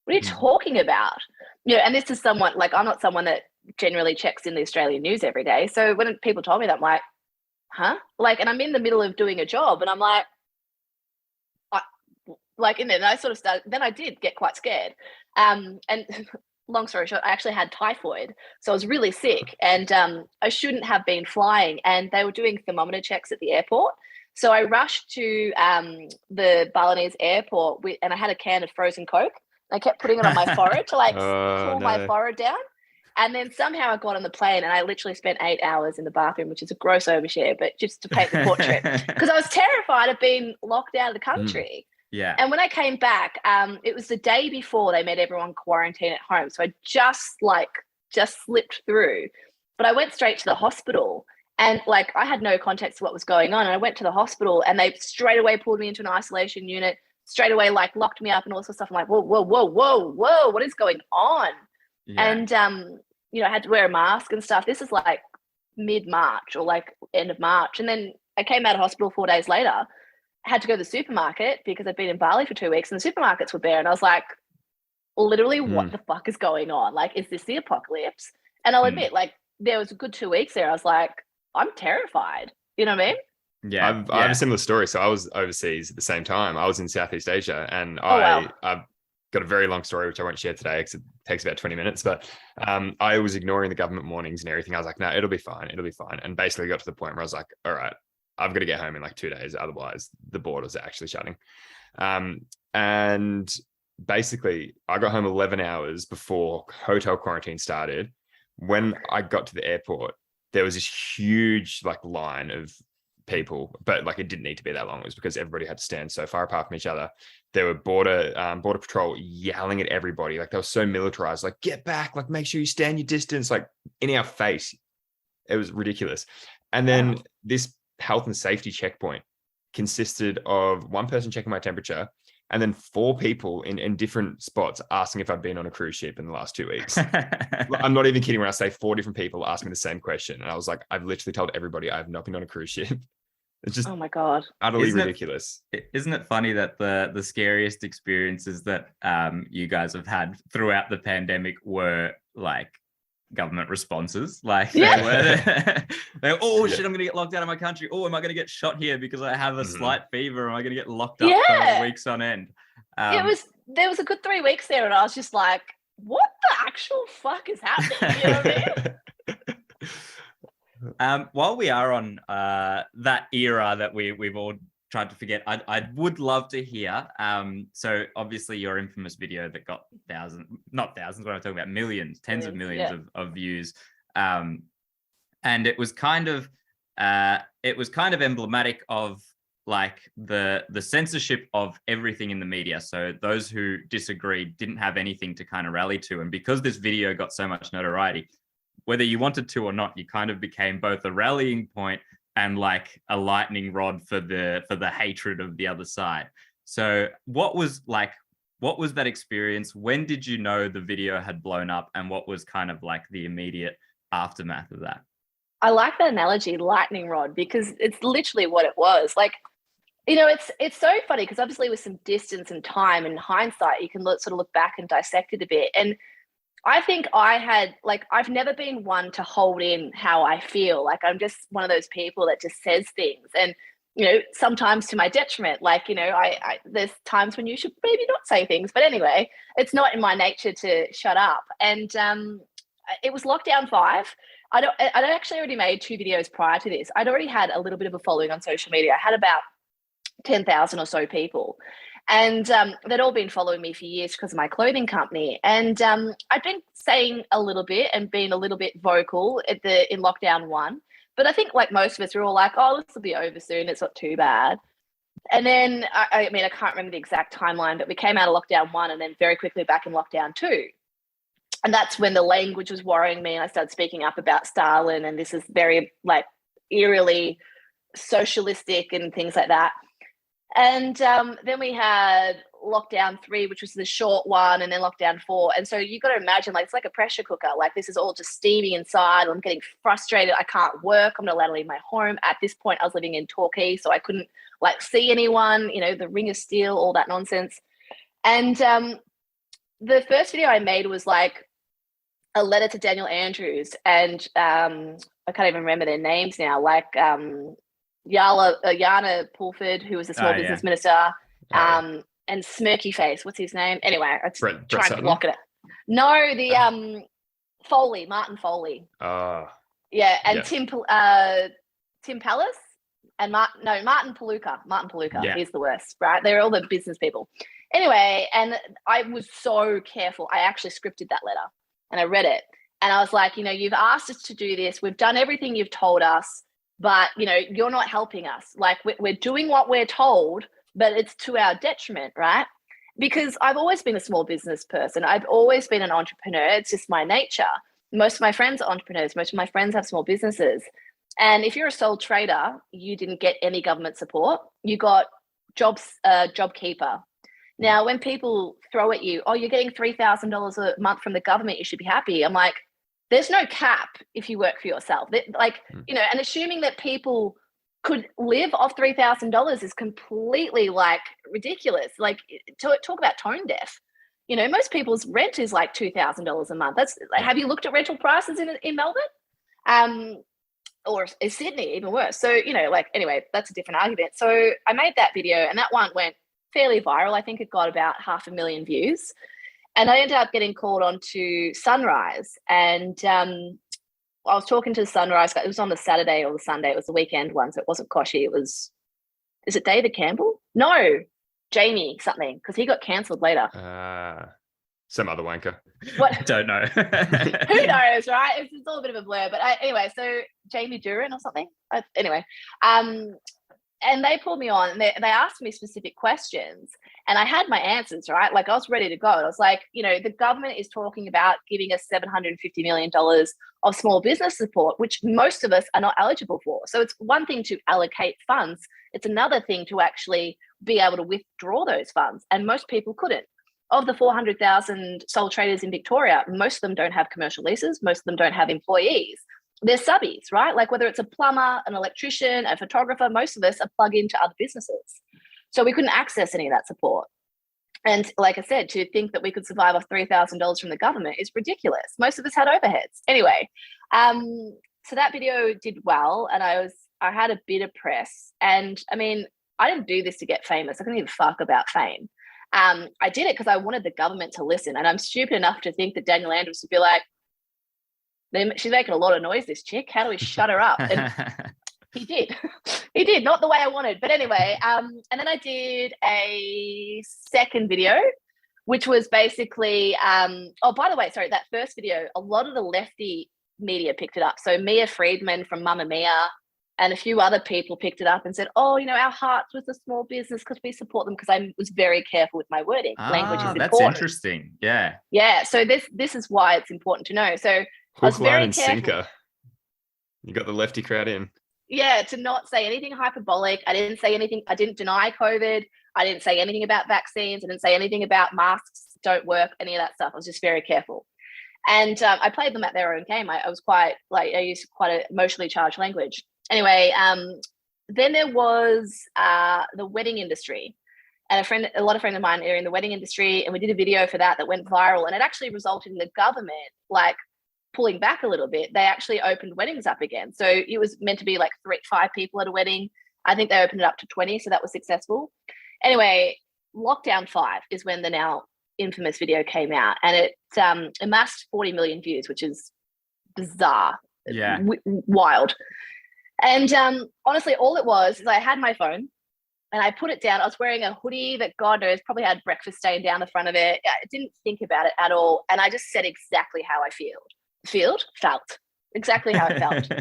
What are you talking about? You know, and this is someone, like, I'm not someone that generally checks in the Australian news every day. So when people told me that, I'm like, huh? Like, and I'm in the middle of doing a job, and I'm like, and then I sort of started, then I did get quite scared. And long story short, I actually had typhoid. So I was really sick, and I shouldn't have been flying, and they were doing thermometer checks at the airport. So I rushed to the Balinese airport and I had a can of frozen Coke. I kept putting it on my forehead to like cool my forehead down. And then somehow I got on the plane, and I literally spent 8 hours in the bathroom, which is a gross overshare, but just to paint the portrait, because I was terrified of being locked out of the country. Yeah. And when I came back, it was the day before they made everyone quarantine at home. So I just slipped through, but I went straight to the hospital, and like I had no context to what was going on. And I went to the hospital, and they straight away pulled me into an isolation unit, straight away like locked me up and all sorts of stuff. I'm like, whoa, what is going on? Yeah. And you know, I had to wear a mask and stuff. This is like mid-March or like end of March. And then I came out of hospital 4 days later. I had to go to the supermarket because I'd been in Bali for 2 weeks, and the supermarkets were bare. And I was like, literally, what the fuck is going on? Like, is this the apocalypse? And I'll admit, like, there was a good 2 weeks there. I was like, I'm terrified. You know what I mean? Yeah. I have a similar story. So I was overseas at the same time. I was in Southeast Asia, and I've got a very long story, which I won't share today because it takes about 20 minutes. But I was ignoring the government warnings and everything. I was like, no, it'll be fine. It'll be fine. And basically got to the point where I was like, all right, I've got to get home in like 2 days. Otherwise, the borders are actually shutting. And basically, I got home 11 hours before hotel quarantine started. When I got to the airport, there was this huge like line of people, but like it didn't need to be that long. It was because everybody had to stand so far apart from each other. There were border patrol yelling at everybody, like they were so militarized, like get back, like make sure you stand your distance, like in our face. It was ridiculous. And then this health and safety checkpoint consisted of one person checking my temperature, and then 4 people in different spots asking if I'd been on a cruise ship in the last 2 weeks. I'm not even kidding when I say 4 different people asked me the same question. And I was like, I've literally told everybody I have not been on a cruise ship. It's just Oh my God. utterly Isn't it- ridiculous. Isn't it funny that the scariest experiences that you guys have had throughout the pandemic were like government responses? Like they were, oh shit, I'm gonna get locked out of my country. Oh, am I gonna get shot here because I have a slight fever? Or am I gonna get locked up for weeks on end? There was a good 3 weeks there, and I was just like, what the actual fuck is happening? You know what I mean? While we are on that era that we've all tried to forget, I would love to hear. So obviously your infamous video that got not thousands, what I'm talking about, millions, tens of millions of views. And it was kind of emblematic of like the censorship of everything in the media. So those who disagreed didn't have anything to kind of rally to. And because this video got so much notoriety, whether you wanted to or not, you kind of became both a rallying point and like a lightning rod for the hatred of the other side. So what was that experience? When did you know the video had blown up, and what was kind of like the immediate aftermath of that? I like that analogy, lightning rod, because it's literally what it was. Like, you know, it's so funny because obviously with some distance and time and hindsight, you can sort of look back and dissect it a bit. And I think I've never been one to hold in how I feel. Like, I'm just one of those people that just says things, and, you know, sometimes to my detriment. Like, you know, I there's times when you should maybe not say things, but anyway, it's not in my nature to shut up. And it was lockdown 5. I'd actually already made 2 videos prior to this. I'd already had a little bit of a following on social media. I had about 10,000 or so people. And they'd all been following me for years because of my clothing company. And I'd been saying a little bit and being a little bit vocal in lockdown 1. But I think like most of us, we're all like, oh, this will be over soon. It's not too bad. And then, I mean, I can't remember the exact timeline, but we came out of lockdown 1 and then very quickly back in lockdown 2. And that's when the language was worrying me. And I started speaking up about Stalin. And this is very like eerily socialistic and things like that. And then we had lockdown 3, which was the short one, and then lockdown 4. And so you got to imagine, like, it's like a pressure cooker. Like, this is all just steaming inside. I'm getting frustrated. I can't work. I'm not allowed to leave my home. At this point, I was living in Torquay, so I couldn't like see anyone, you know, the ring of steel, all that nonsense. And the first video I made was like a letter to Daniel Andrews and I can't even remember their names now, like Yana Pulford, who was the small business minister, and Smirky Face, what's his name? Anyway, I trying to block it. No, the Martin Foley. Yeah, and Tim Pallas and Martin Palooka. Martin Palooka is the worst, right? They're all the business people. Anyway, and I was so careful. I actually scripted that letter and I read it. And I was like, you know, you've asked us to do this. We've done everything you've told us. But, you know, you're not helping us. Like, we're doing what we're told, but it's to our detriment, right? Because I've always been a small business person. I've always been an entrepreneur. It's just my nature. Most of my friends are entrepreneurs. Most of my friends have small businesses. And if you're a sole trader, you didn't get any government support. You got JobKeeper. Now, when people throw at you, oh, you're getting $3,000 a month from the government, you should be happy. I'm like, there's no cap if you work for yourself. Like, you know, and assuming that people could live off $3,000 is completely like ridiculous. Like, talk about tone deaf. You know, most people's rent is like $2,000 a month. That's like, have you looked at rental prices in Melbourne? Or in Sydney, even worse. So, you know, like, anyway, that's a different argument. So I made that video and that one went fairly viral. I think it got about 500,000 views. And I ended up getting called on to Sunrise. And I was talking to the Sunrise guy. It was on the Saturday or the Sunday. It was the weekend one, so it wasn't Koshy. It was, is it David Campbell? No, Jamie something, because he got cancelled later. Some other wanker. What? I don't know. Who knows, right? It's all a bit of a blur. But anyway, so Jamie Duran or something. Anyway, and they pulled me on and they asked me specific questions and I had my answers, right? Like, I was ready to go. I was like, you know, the government is talking about giving us $750 million of small business support, which most of us are not eligible for. So it's one thing to allocate funds. It's another thing to actually be able to withdraw those funds. And most people couldn't. Of the 400,000 sole traders in Victoria, most of them don't have commercial leases. Most of them don't have employees. they're subbies, right? Like whether it's a plumber, an electrician, a photographer, most of us are plugged into other businesses. So we couldn't access any of that support. And like I said, to think that we could survive off $3,000 from the government is ridiculous. Most of us had overheads. Anyway, so that video did well, and I had a bit of press. And I mean, I didn't do this to get famous. I couldn't even fuck about fame. I did it because I wanted the government to listen. And I'm stupid enough to think that Daniel Andrews would be like, she's making a lot of noise, this chick. How do we shut her up? And he did. He did, not the way I wanted. But anyway, and then I did a second video, which was basically, oh, by the way, sorry, that first video, a lot of the lefty media picked it up. So Mia Friedman from Mamma Mia and a few other people picked it up and said, oh, you know, our hearts with a small business because we support them, because I was very careful with my wording. Language is important. That's interesting. Yeah. Yeah. So this is why it's important to know. So hook, line, and sinker. You got the lefty crowd in. Yeah, to not say anything hyperbolic. I didn't say anything. I didn't deny COVID. I didn't say anything about vaccines. I didn't say anything about masks don't work, any of that stuff. I was just very careful. And I played them at their own game. I was quite, like, I used quite an emotionally charged language. Anyway, then there was the wedding industry. And a lot of friends of mine are in the wedding industry, and we did a video for that went viral, and it actually resulted in the government, like, pulling back a little bit. They actually opened weddings up again. So it was meant to be like 5 people at a wedding. I think they opened it up to 20, so that was successful. Anyway, lockdown 5 is when the now infamous video came out, and it amassed 40 million views, which is bizarre. Yeah. Wild. And honestly, all it was is I had my phone and I put it down. I was wearing a hoodie that God knows probably had breakfast stain down the front of it. I didn't think about it at all. And I just said exactly how I felt exactly how I felt.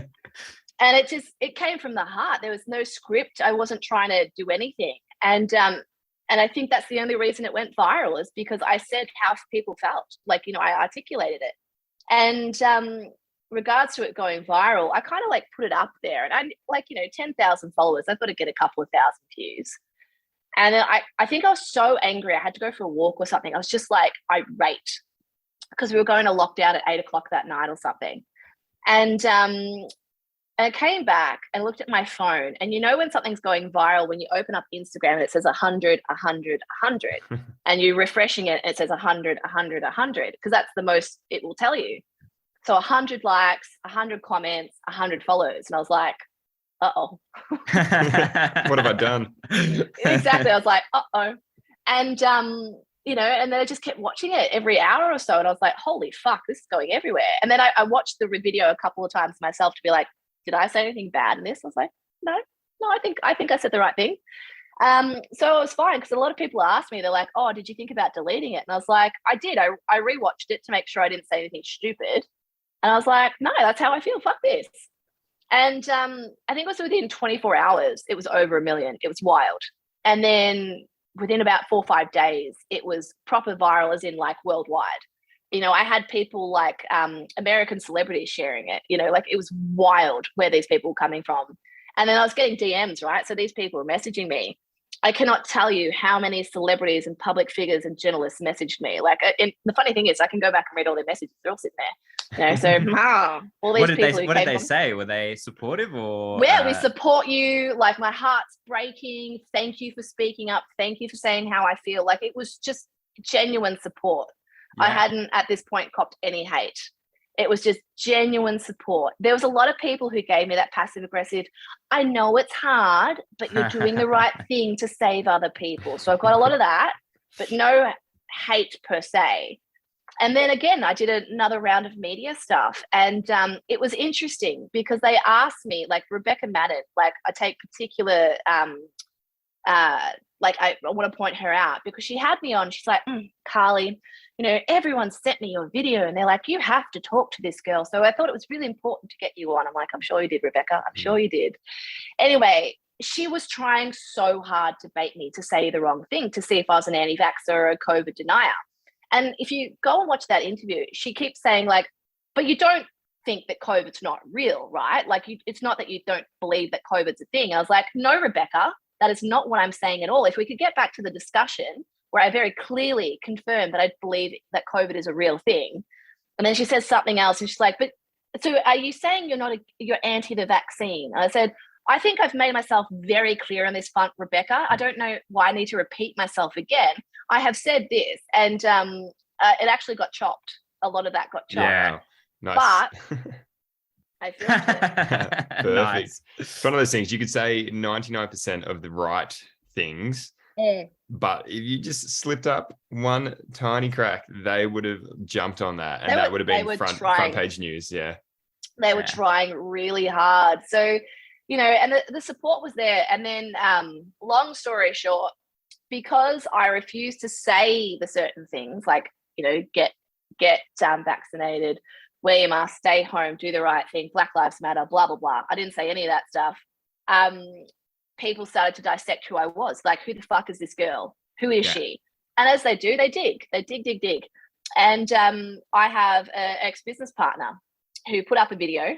And it came from the heart. There was no script. I wasn't trying to do anything. And I think that's the only reason it went viral, is because I said how people felt. Like, you know, I articulated it. And regards to it going viral, I kind of like put it up there, and I, like, you know, 10,000 followers, I've got to get a couple of thousand views. And then I think I was so angry. I had to go for a walk or something. I was just like irate, because we were going to lockdown at 8:00 that night or something. And I came back and looked at my phone, and you know when something's going viral, when you open up Instagram and it says 100, 100, 100, and you're refreshing it and it says 100, 100, 100, because that's the most it will tell you. So 100 likes, 100 comments, 100 follows. And I was like, uh-oh. What have I done? Exactly. I was like, uh-oh. And, you know, and then I just kept watching it every hour or so. And I was like, holy fuck, this is going everywhere. And then I watched the video a couple of times myself to be like, did I say anything bad in this? I was like, no, I think I said the right thing. So it was fine, because a lot of people asked me, they're like, oh, did you think about deleting it? And I was like, I did. I rewatched it to make sure I didn't say anything stupid. And I was like, no, that's how I feel. Fuck this. And I think it was within 24 hours, it was over 1 million. It was wild. And then within about 4 or 5 days, it was proper viral, as in like worldwide. You know, I had people like American celebrities sharing it, you know, like it was wild where these people were coming from. And then I was getting DMs, right? So these people were messaging me. I cannot tell you how many celebrities and public figures and journalists messaged me. Like, the funny thing is, I can go back and read all their messages. They're all sitting there, you know. So, all these people. What did they say? Were they supportive or? Yeah, we support you. Like, my heart's breaking. Thank you for speaking up. Thank you for saying how I feel. Like, it was just genuine support. Yeah. I hadn't at this point copped any hate. It was just genuine support. There was a lot of people who gave me that passive aggressive, I know it's hard, but you're doing the right thing to save other people. So I've got a lot of that, but no hate per se. And then again, I did another round of media stuff, and it was interesting because they asked me, like Rebecca Madden, like I take particular, like I want to point her out because she had me on. She's like, Carly, you know, everyone sent me your video and they're like, you have to talk to this girl. So I thought it was really important to get you on. I'm like, I'm sure you did, Rebecca. I'm sure you did. Anyway, she was trying so hard to bait me to say the wrong thing, to see if I was an anti-vaxxer or a COVID denier. And if you go and watch that interview, she keeps saying like, but you don't think that COVID's not real, right? Like it's not that you don't believe that COVID's a thing. I was like, no, Rebecca, that is not what I'm saying at all. If we could get back to the discussion where I very clearly confirmed that I believe that COVID is a real thing. And then she says something else and she's like, but So are you saying you're anti the vaccine? And I said, I think I've made myself very clear on this front, Rebecca. I don't know why I need to repeat myself again. I have said this, and it actually got chopped. A lot of that got chopped. Yeah, nice. But I feel it. Perfect. Nice. It's one of those things you could say 99% of the right things, but if you just slipped up one tiny crack, they would have jumped on that, and that would have been front page news. Yeah, they were trying really hard. So, and the support was there. And then, long story short, because I refused to say the certain things like, get vaccinated, wear your mask, stay home, do the right thing, Black Lives Matter, blah, blah, blah. I didn't say any of that stuff. People started to dissect who I was. Like, who the fuck is this girl? Who is she? And as they do, they dig. They dig. And I have an ex-business partner who put up a video,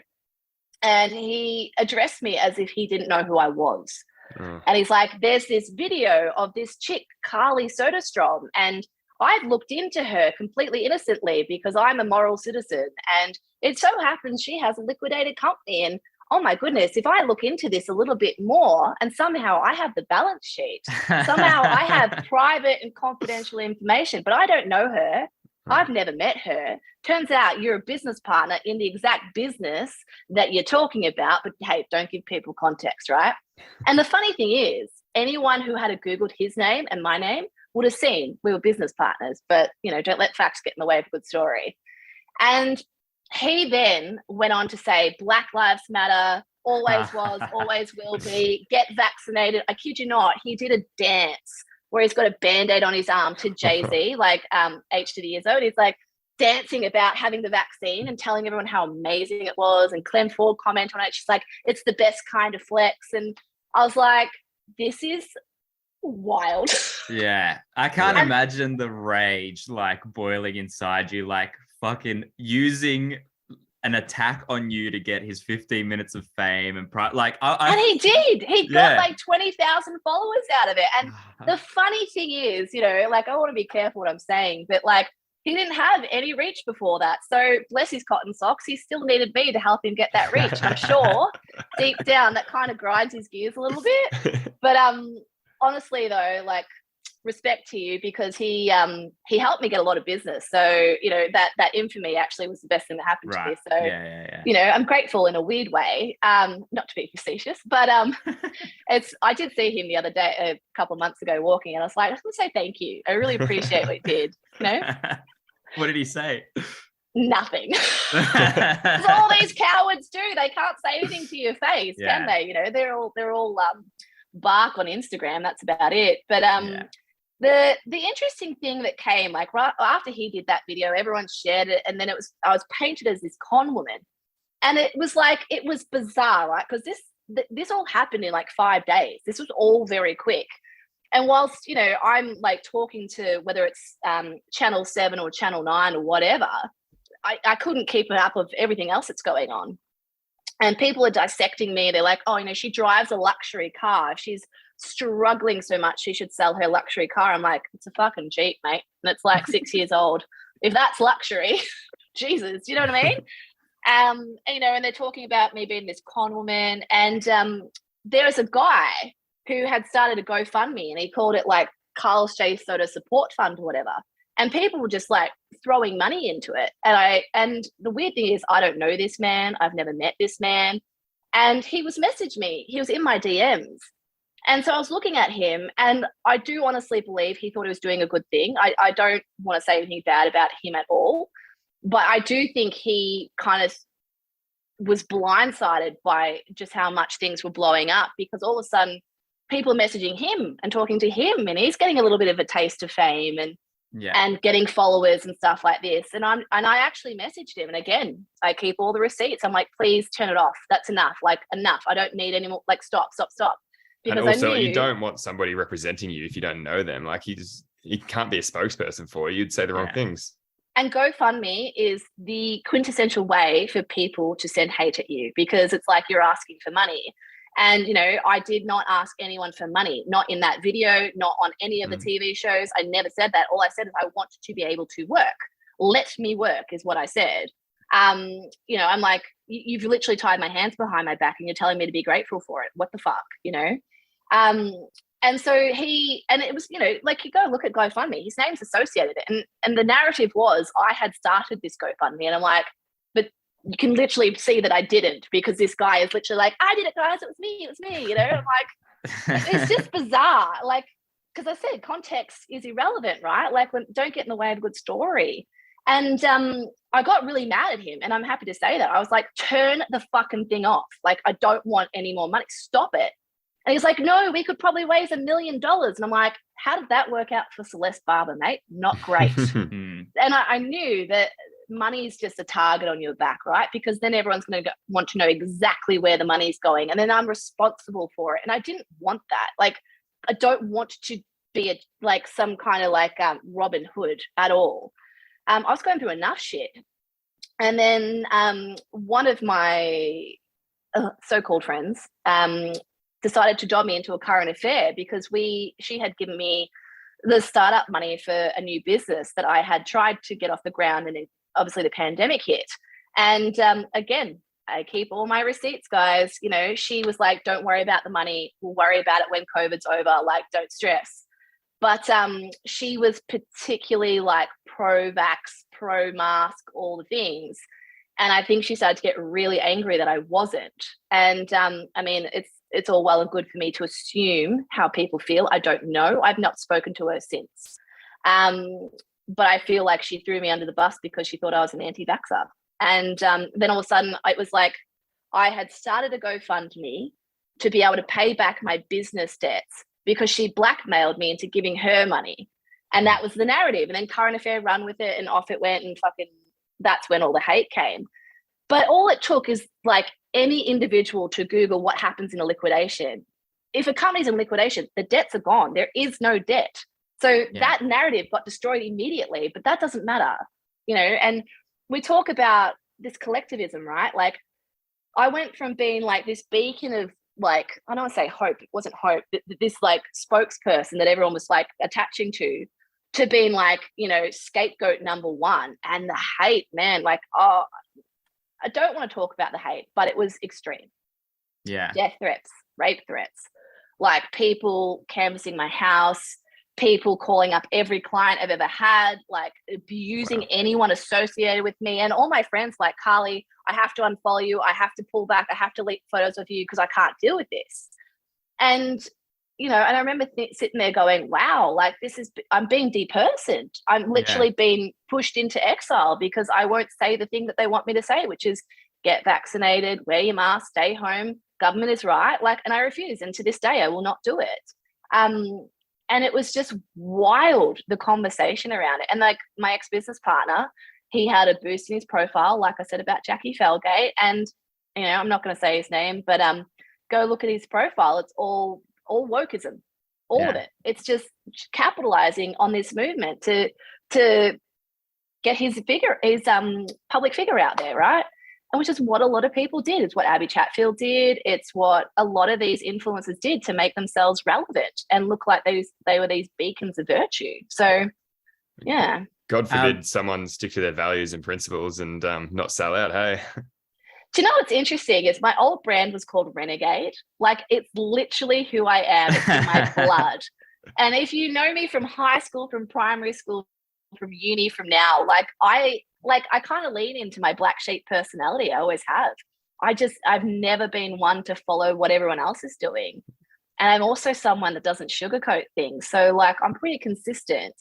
and he addressed me as if he didn't know who I was. And he's like, there's this video of this chick, Carly Söderström, and I've looked into her completely innocently because I'm a moral citizen. And it so happens she has a liquidated company. And oh my goodness, if I look into this a little bit more, and somehow I have the balance sheet, somehow I have private and confidential information, but I don't know her. I've never met her. Turns out you're a business partner in the exact business that you're talking about, but hey, don't give people context, right? And the funny thing is, anyone who had Googled his name and my name would have seen we were business partners, but don't let facts get in the way of a good story. And he then went on to say, Black Lives Matter, always was, always will be, get vaccinated. I kid you not, he did a dance where he's got a Band-Aid on his arm to Jay-Z, like H to the years old. He's like dancing about having the vaccine and telling everyone how amazing it was. And Clem Ford comment on it. She's like, it's the best kind of flex. And I was like, this is wild. Yeah. I can't imagine the rage like boiling inside you, like fucking using an attack on you to get his 15 minutes of fame and and he did. He got like 20,000 followers out of it. And the funny thing is, like, I want to be careful what I'm saying, but like, he didn't have any reach before that. So bless his cotton socks, he still needed me to help him get that reach. I'm sure deep down that kind of grinds his gears a little bit. But honestly though, like, respect to you, because he helped me get a lot of business. So that infamy actually was the best thing that happened to me. So I'm grateful in a weird way, not to be facetious, but I did see him the other day, a couple of months ago, walking, and I was like, I just want to say thank you. I really appreciate what you did. What did he say? Nothing. That's all these cowards do. They can't say anything to your face, can they? They're all bark on Instagram. That's about it. But the interesting thing that came, like, right after he did that video, everyone shared it, and then I was painted as this con woman, and it was bizarre, right? Because this all happened in like 5 days. This was all very quick. And whilst I'm like talking to whether it's Channel 7 or Channel 9 or whatever, I couldn't keep it up of everything else that's going on. And people are dissecting me. They're like, oh, she drives a luxury car. If she's struggling so much, she should sell her luxury car. I'm like, it's a fucking Jeep, mate. And it's like 6 years old. If that's luxury, Jesus, you know what I mean? And they're talking about me being this con woman. And there is a guy who had started a GoFundMe, and he called it like Carl J. Soda Support Fund or whatever. And people were just like throwing money into it. And the weird thing is, I don't know this man. I've never met this man. And he was messaging me. He was in my DMs. And so I was looking at him, and I do honestly believe he thought he was doing a good thing. I don't want to say anything bad about him at all, but I do think he kind of was blindsided by just how much things were blowing up, because all of a sudden people are messaging him and talking to him, and he's getting a little bit of a taste of fame and getting followers and stuff like this. And I actually messaged him, and again, I keep all the receipts. I'm like, please turn it off. That's enough. Like, enough. I don't need any more. Like, stop. Because and also, you don't want somebody representing you if you don't know them. Like, he can't be a spokesperson for you. You'd say the wrong things. And GoFundMe is the quintessential way for people to send hate at you, because it's like you're asking for money. And, I did not ask anyone for money, not in that video, not on any of the TV shows. I never said that. All I said is I want to be able to work. Let me work is what I said. You know, I'm like, you've literally tied my hands behind my back and you're telling me to be grateful for it. What the fuck, you know? And so and it was, you know, like, you go look at GoFundMe, his name's associated. And the narrative was, I had started this GoFundMe, and I'm like, but you can literally see that I didn't, because this guy is literally like, I did it, guys, it was me, you know? I'm like, it's just bizarre. Like, because I said context is irrelevant, right? Like, don't get in the way of a good story. And I got really mad at him, and I'm happy to say that. I was like, turn the fucking thing off. Like, I don't want any more money. Stop it. And he's like, no, we could probably raise $1 million. And I'm like, how did that work out for Celeste Barber, mate? Not great. And I knew that money is just a target on your back, right? Because then everyone's going to want to know exactly where the money's going. And then I'm responsible for it. And I didn't want that. Like, I don't want to be like some kind of like Robin Hood at all. I was going through enough shit. And then one of my so-called friends decided to dob me into a current affair, because she had given me the startup money for a new business that I had tried to get off the ground, and obviously the pandemic hit. And again, I keep all my receipts, guys. You know, she was like, don't worry about the money. We'll worry about it when COVID's over. Like, don't stress. But she was particularly like pro-vax, pro-mask, all the things. And I think she started to get really angry that I wasn't. And I mean, it's all well and good for me to assume how people feel. I don't know. I've not spoken to her since. But I feel like she threw me under the bus because she thought I was an anti-vaxxer. And then all of a sudden, it was like, I had started a GoFundMe to be able to pay back my business debts, because she blackmailed me into giving her money. And that was the narrative. And then current affair run with it, and off it went, and fucking that's when all the hate came. But all it took is like any individual to Google what happens in a liquidation. If a company's in liquidation, the debts are gone. There is no debt. So that narrative got destroyed immediately, but that doesn't matter, you know? And we talk about this collectivism, right? Like, I went from being like this beacon of, like, I don't want to say hope, it wasn't hope, this like spokesperson that everyone was like attaching to being like, you know, scapegoat number one. And the hate, man, like, oh, I don't want to talk about the hate, but it was extreme. Yeah. Death threats, rape threats, like people canvassing my house, people calling up every client I've ever had, like abusing anyone associated with me. And all my friends like, Carly, I have to unfollow you. I have to pull back. I have to delete photos of you because I can't deal with this. And, you know, and I remember sitting there going, wow, like I'm being depersoned. I'm literally being pushed into exile because I won't say the thing that they want me to say, which is get vaccinated, wear your mask, stay home. Government is right. Like, and I refuse. And to this day, I will not do it. And it was just wild, the conversation around it. And like my ex-business partner, he had a boost in his profile, like I said about Jackie Felgate. And, you know, I'm not going to say his name, but go look at his profile. It's all wokeism, all of it. It's just capitalizing on this movement to get his public figure out there, right? And which is what a lot of people did. It's what Abby Chatfield did. It's what a lot of these influencers did to make themselves relevant and look like they were these beacons of virtue. So, yeah. God forbid someone stick to their values and principles and not sell out, hey? Do you know what's interesting is my old brand was called Renegade. Like, it's literally who I am. It's in my blood. And if you know me from high school, from primary school, from uni, from now, I kind of lean into my black sheep personality. I always have. I've never been one to follow what everyone else is doing. And I'm also someone that doesn't sugarcoat things. So like, I'm pretty consistent.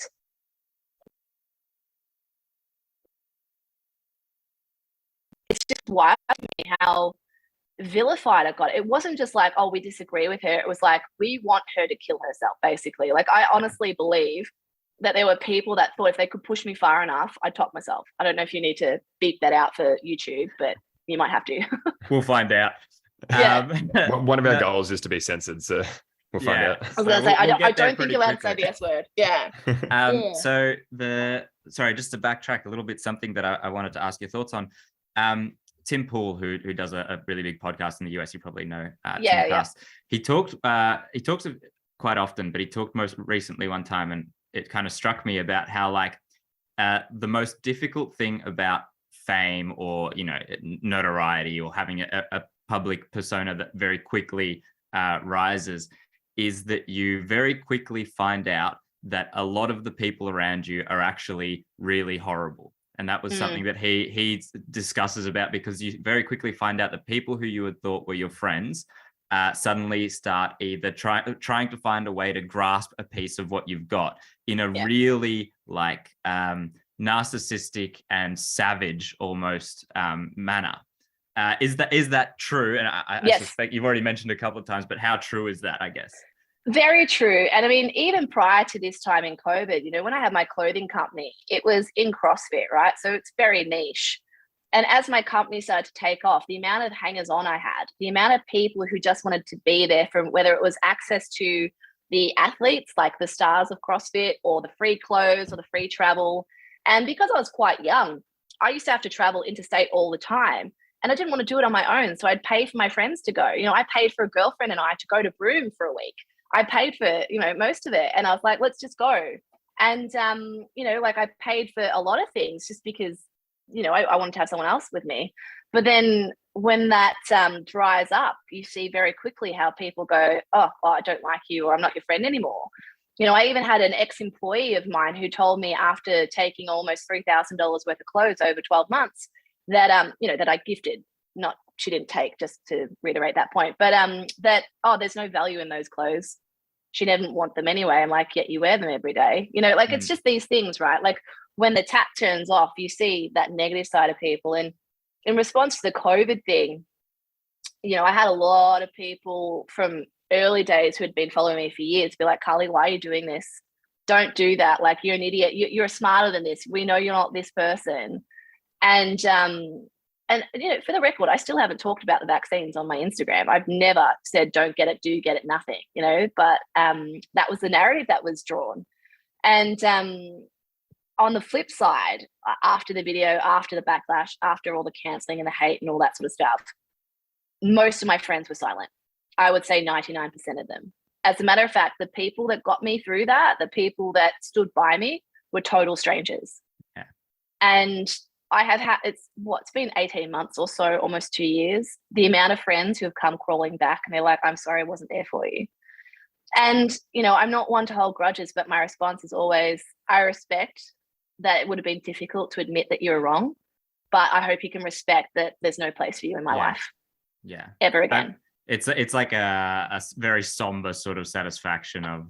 It's just wild to me how vilified I got. It wasn't just like, oh, we disagree with her. It was like, we want her to kill herself, basically. Like, I honestly believe that there were people that thought if they could push me far enough, I'd top myself. I don't know if you need to beep that out for YouTube, but you might have to. We'll find out. One of our goals is to be censored, so we'll find out. I was going to say, I don't think you're allowed to say the S word. Yeah. So sorry, just to backtrack a little bit, something that I wanted to ask your thoughts on. Tim Pool, who does a really big podcast in the US, you probably know. He talks quite often, but he talked most recently one time, and it kind of struck me about how like the most difficult thing about fame or, notoriety or having a public persona that very quickly rises is that you very quickly find out that a lot of the people around you are actually really horrible. And that was something that he discusses about, because you very quickly find out that people who you had thought were your friends suddenly start either trying to find a way to grasp a piece of what you've got in a really like narcissistic and savage almost manner. Is that true? And I suspect you've already mentioned a couple of times, but how true is that, I guess? Very true. And I mean, even prior to this time in COVID, when I had my clothing company, it was in CrossFit, right? So it's very niche. And as my company started to take off, the amount of hangers on I had, the amount of people who just wanted to be there, from whether it was access to the athletes, like the stars of CrossFit, or the free clothes or the free travel. And because I was quite young, I used to have to travel interstate all the time. And I didn't want to do it on my own. So I'd pay for my friends to go. I paid for a girlfriend and I to go to Broome for a week. I paid for, most of it. And I was like, let's just go. And, I paid for a lot of things just because, I wanted to have someone else with me. But then when that dries up, you see very quickly how people go, oh, I don't like you, or I'm not your friend anymore. I even had an ex-employee of mine who told me, after taking almost $3,000 worth of clothes over 12 months, that, that I gifted, she didn't take, just to reiterate that point, but there's no value in those clothes. She didn't want them anyway. I'm like, yet you wear them every day. It's just these things, right? Like when the tap turns off, you see that negative side of people. And in response to the COVID thing, I had a lot of people from early days who had been following me for years be like, Carly, why are you doing this? Don't do that. Like, you're an idiot. You're smarter than this. We know you're not this person. And for the record, I still haven't talked about the vaccines on my Instagram. I've never said don't get it, do get it, nothing, but that was the narrative that was drawn. And on the flip side, after the video, after the backlash, after all the cancelling and the hate and all that sort of stuff, most of my friends were silent. I would say 99% of them. As a matter of fact, the people that got me through that, the people that stood by me, were total strangers. Yeah. And I have had, it's been 18 months or so, almost 2 years, the amount of friends who have come crawling back and they're like, I'm sorry I wasn't there for you. And, I'm not one to hold grudges, but my response is always, I respect that it would have been difficult to admit that you're wrong, but I hope you can respect that there's no place for you in my life. Yeah. Ever again. It's like a very somber sort of satisfaction of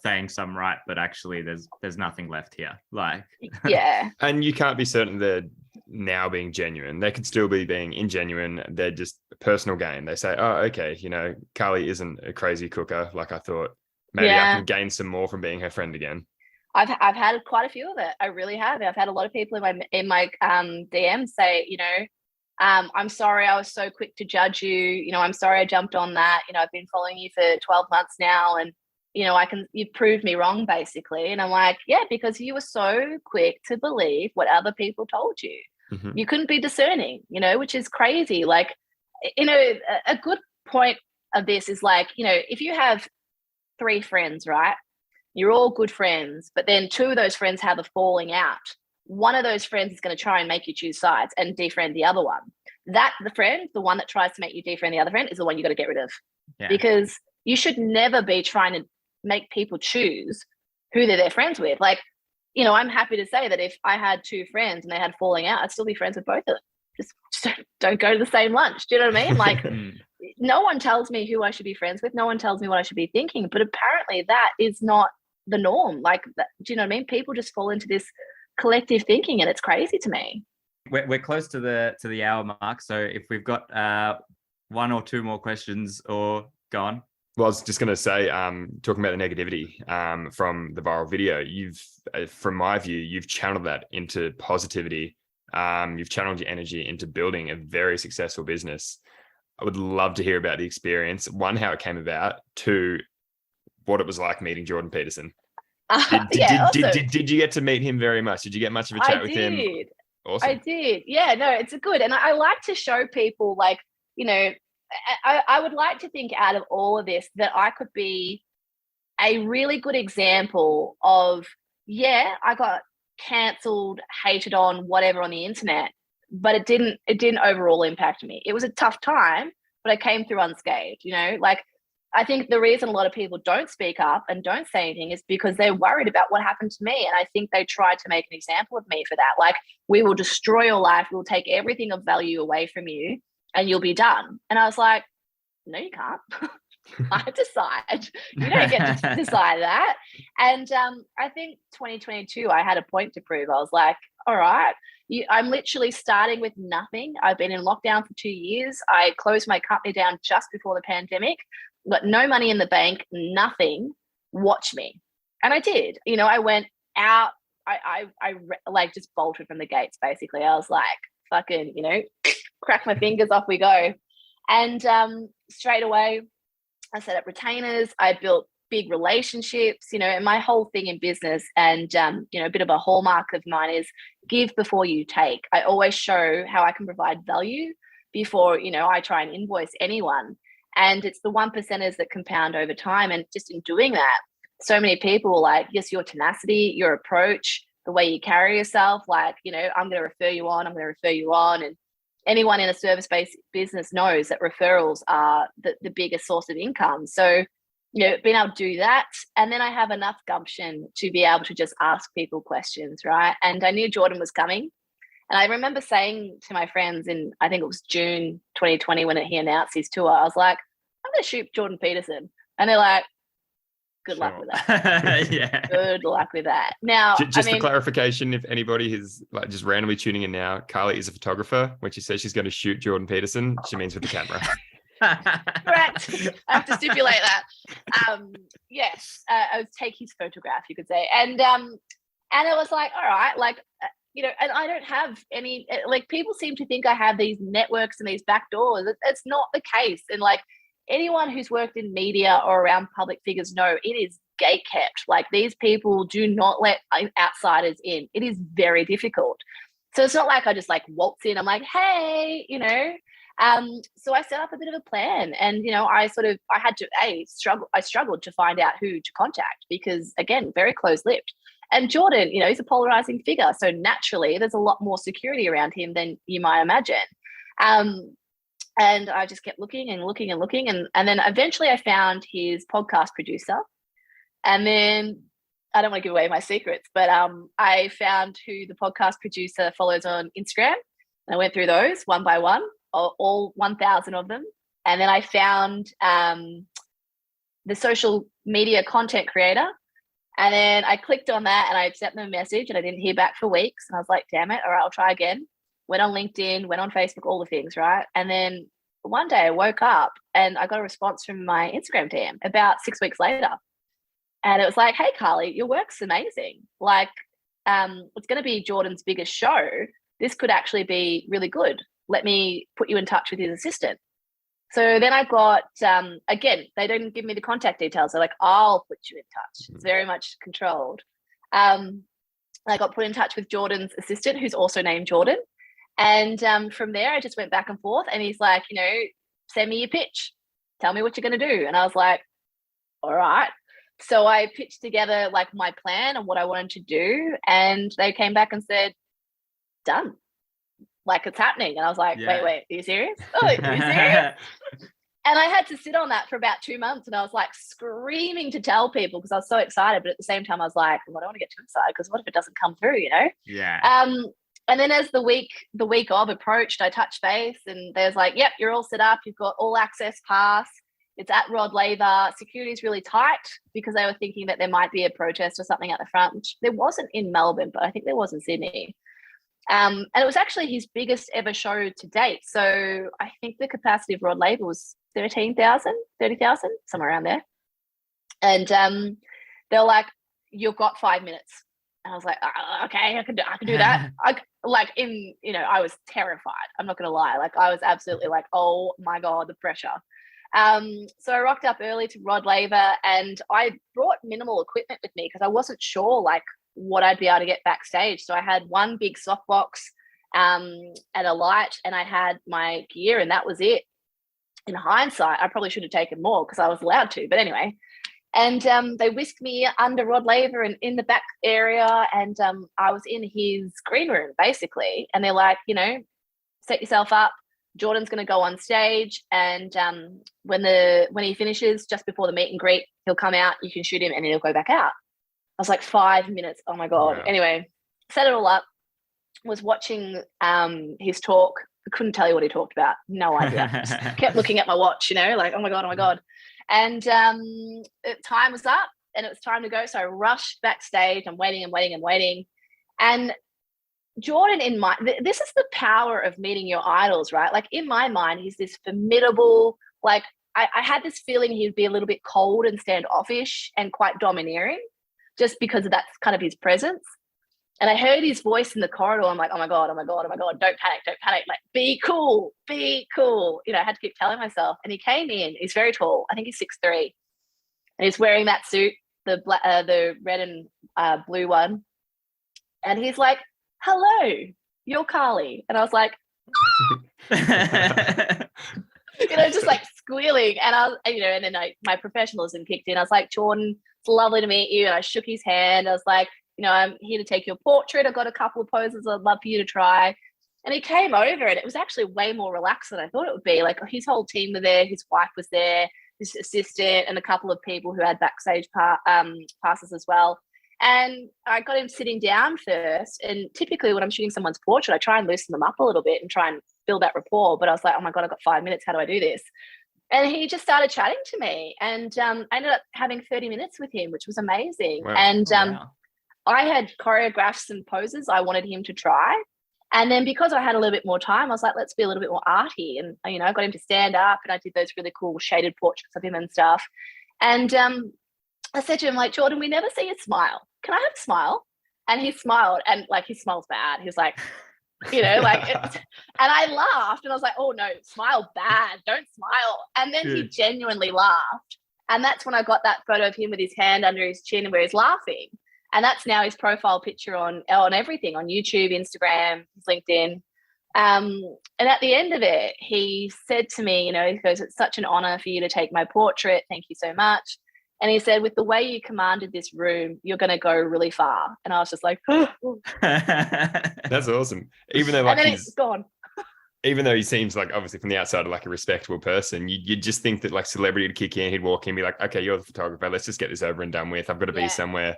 thanks, I'm right, but actually there's nothing left here. Like, yeah. And you can't be certain they're now being genuine. They could still be being ingenuine. They're just personal gain. They say, oh, okay, Carly isn't a crazy cooker like I thought. Maybe I can gain some more from being her friend again. I've had quite a few of it. I really have. I've had a lot of people in my DMs say, I'm sorry I was so quick to judge you. I'm sorry I jumped on that. I've been following you for 12 months now, and you've proved me wrong, basically. And I'm like, yeah, because you were so quick to believe what other people told you. Mm-hmm. You couldn't be discerning, which is crazy. Like, a good point of this is like, if you have 3 friends, right? You're all good friends, but then 2 of those friends have a falling out. One of those friends is going to try and make you choose sides and defriend the other one. The one that tries to make you defriend the other friend, is the one you got to get rid of. Yeah. Because you should never be trying to make people choose who they're friends with. Like, I'm happy to say that if I had 2 friends and they had falling out, I'd still be friends with both of them. Just don't go to the same lunch. Do you know what I mean? Like, no one tells me who I should be friends with. No one tells me what I should be thinking. But apparently that is not the norm. Like, do you know what I mean? People just fall into this collective thinking, and it's crazy to me. We're close to the hour mark, so if we've got 1 or 2 more questions, or go on. Well, I was just going to say, talking about the negativity from the viral video, from my view, you've channeled that into positivity. You've channeled your energy into building a very successful business. I would love to hear about the experience. 1, how it came about. 2, what it was like meeting Jordan Peterson. Did you get to meet him very much? Did you get much of a chat with him? Awesome. I did. Yeah, no, it's good. And I like to show people, like, I would like to think out of all of this that I could be a really good example of, I got cancelled, hated on, whatever on the internet, but it didn't overall impact me. It was a tough time, but I came through unscathed, you know. Like, I think the reason a lot of people don't speak up and don't say anything is because they're worried about what happened to me. And I think they tried to make an example of me for that. Like, we will destroy your life. We'll take everything of value away from you and you'll be done. And I was like, no, you can't. I decide. You don't get to decide that. And I think 2022, I had a point to prove. I was like, all right, I'm literally starting with nothing. I've been in lockdown for 2 years. I closed my company down just before the pandemic. Got no money in the bank, nothing. Watch me. And I did. You know, I went out. I like just bolted from the gates, basically. I was like, fucking, you know, crack my fingers, off we go. And straight away, I set up retainers. I built big relationships, you know, and my whole thing in business and, you know, a bit of a hallmark of mine is give before you take. I always show how I can provide value before, you know, I try and invoice anyone. And it's the 1%ers that compound over time. And just in doing that, so many people were like, yes, your tenacity, your approach, the way you carry yourself, like, you know, I'm going to refer you on. And anyone in a service-based business knows that referrals are the biggest source of income. So, you know, being able to do that. And then I have enough gumption to be able to just ask people questions, right? And I knew Jordan was coming. And I remember saying to my friends in, I think it was June 2020 when he announced his tour, I was like, I'm going to shoot Jordan Peterson. And they're like, good luck with that. Yeah. Good luck with that. Now, just for clarification, if anybody is like just randomly tuning in now, Carly is a photographer. When she says she's going to shoot Jordan Peterson, she means with the camera. Correct. I have to stipulate that. Yes, I would take his photograph, you could say. And it was like, all right, like, you know, and I don't have any, like, people seem to think I have these networks and these back doors. It's not the case. And like, anyone who's worked in media or around public figures know it is gate kept. Like, these people do not let outsiders in. It is very difficult. So it's not like I just like waltz in. I'm like, hey, you know. So I set up a bit of a plan, and you know, I struggled to find out who to contact because, again, very close-lipped. And Jordan, you know, he's a polarizing figure, so naturally there's a lot more security around him than you might imagine. And I just kept looking, and then eventually I found his podcast producer. And then I don't want to give away my secrets, but I found who the podcast producer follows on Instagram. And I went through those one by one, all 1,000 of them. And then I found the social media content creator. And then I clicked on that and I sent them a message and I didn't hear back for weeks. And I was like, damn it. All right, I'll try again. Went on LinkedIn, went on Facebook, all the things, right? And then one day I woke up and I got a response from my Instagram DM about 6 weeks later. And it was like, hey, Carly, your work's amazing. Like, it's going to be Jordan's biggest show. This could actually be really good. Let me put you in touch with his assistant. So then I got, again, they didn't give me the contact details. They're like, I'll put you in touch. It's very much controlled. I got put in touch with Jordan's assistant, who's also named Jordan. And from there, I just went back and forth. And he's like, you know, send me your pitch. Tell me what you're going to do. And I was like, all right. So I pitched together like my plan and what I wanted to do. And they came back and said, done. Like, it's happening. And I was like, wait, are you serious? Oh, are you serious? And I had to sit on that for about 2 months. And I was like screaming to tell people because I was so excited. But at the same time, I was like, well, I don't want to get too excited because what if it doesn't come through, you know? Yeah. And then as the week of approached, I touched base and there's like, yep, you're all set up. You've got all access pass. It's at Rod Laver. Security is really tight because they were thinking that there might be a protest or something at the front, which there wasn't in Melbourne, but I think there was in Sydney. And it was actually his biggest ever show to date. So I think the capacity of Rod Laver was 30,000, somewhere around there. And they're like, you've got 5 minutes. And I was like, okay, I can do that. I was terrified. I'm not going to lie. Like, I was absolutely like, oh my God, the pressure. So I rocked up early to Rod Laver and I brought minimal equipment with me because I wasn't sure like what I'd be able to get backstage. So I had one big softbox and a light, and I had my gear, and that was it. In hindsight, I probably should have taken more because I was allowed to, but anyway. And they whisked me under Rod Laver and in the back area, and I was in his green room basically. And they're like, you know, set yourself up. Jordan's going to go on stage, and when he finishes, just before the meet and greet, he'll come out. You can shoot him, and he'll go back out. I was like, 5 minutes. Oh my God. Wow. Anyway, set it all up. Was watching his talk. I couldn't tell you what he talked about. No idea. Just kept looking at my watch, like, oh my God. And time was up, and it was time to go. So I rushed backstage. I'm waiting. And Jordan, this is the power of meeting your idols, right? Like, in my mind, he's this formidable, like, I had this feeling he'd be a little bit cold and standoffish and quite domineering, just because of that's kind of his presence. And I heard his voice in the corridor. I'm like, oh my God, don't panic. Like, be cool. I had to keep telling myself. And he came in, he's very tall. I think he's 6'3". And he's wearing that suit, the red and blue one. And he's like, hello, you're Carly. And I was like, just like squealing. And and then my professionalism kicked in. I was like, Jordan, it's lovely to meet you. And I shook his hand. I was like, I'm here to take your portrait. I've got a couple of poses I'd love for you to try. And he came over, and it was actually way more relaxed than I thought it would be. Like, his whole team were there. His wife was there, his assistant, and a couple of people who had backstage passes as well. And I got him sitting down first. And typically when I'm shooting someone's portrait, I try and loosen them up a little bit and try and build that rapport. But I was like, oh my God, I've got 5 minutes. How do I do this? And he just started chatting to me. And I ended up having 30 minutes with him, which was amazing. Wow. And wow. I had choreographed some poses I wanted him to try. And then because I had a little bit more time, I was like, let's be a little bit more arty. And, I got him to stand up, and I did those really cool shaded portraits of him and stuff. And I said to him, like, Jordan, we never see you smile. Can I have a smile? And he smiled, and like, he smiles bad. He was like, and I laughed, and I was like, oh no, smile bad, don't smile. And then he genuinely laughed. And that's when I got that photo of him with his hand under his chin where he's laughing. And that's now his profile picture on everything, on YouTube, Instagram, LinkedIn. And at the end of it, he said to me, he goes, it's such an honor for you to take my portrait. Thank you so much. And he said, with the way you commanded this room, you're going to go really far. And I was just like, that's awesome. Even though, like, he's gone. Even though he seems like, obviously from the outside, like a respectable person, you just think that, like, celebrity would kick in, he'd walk in, be like, okay, you're the photographer. Let's just get this over and done with. I've got to be somewhere.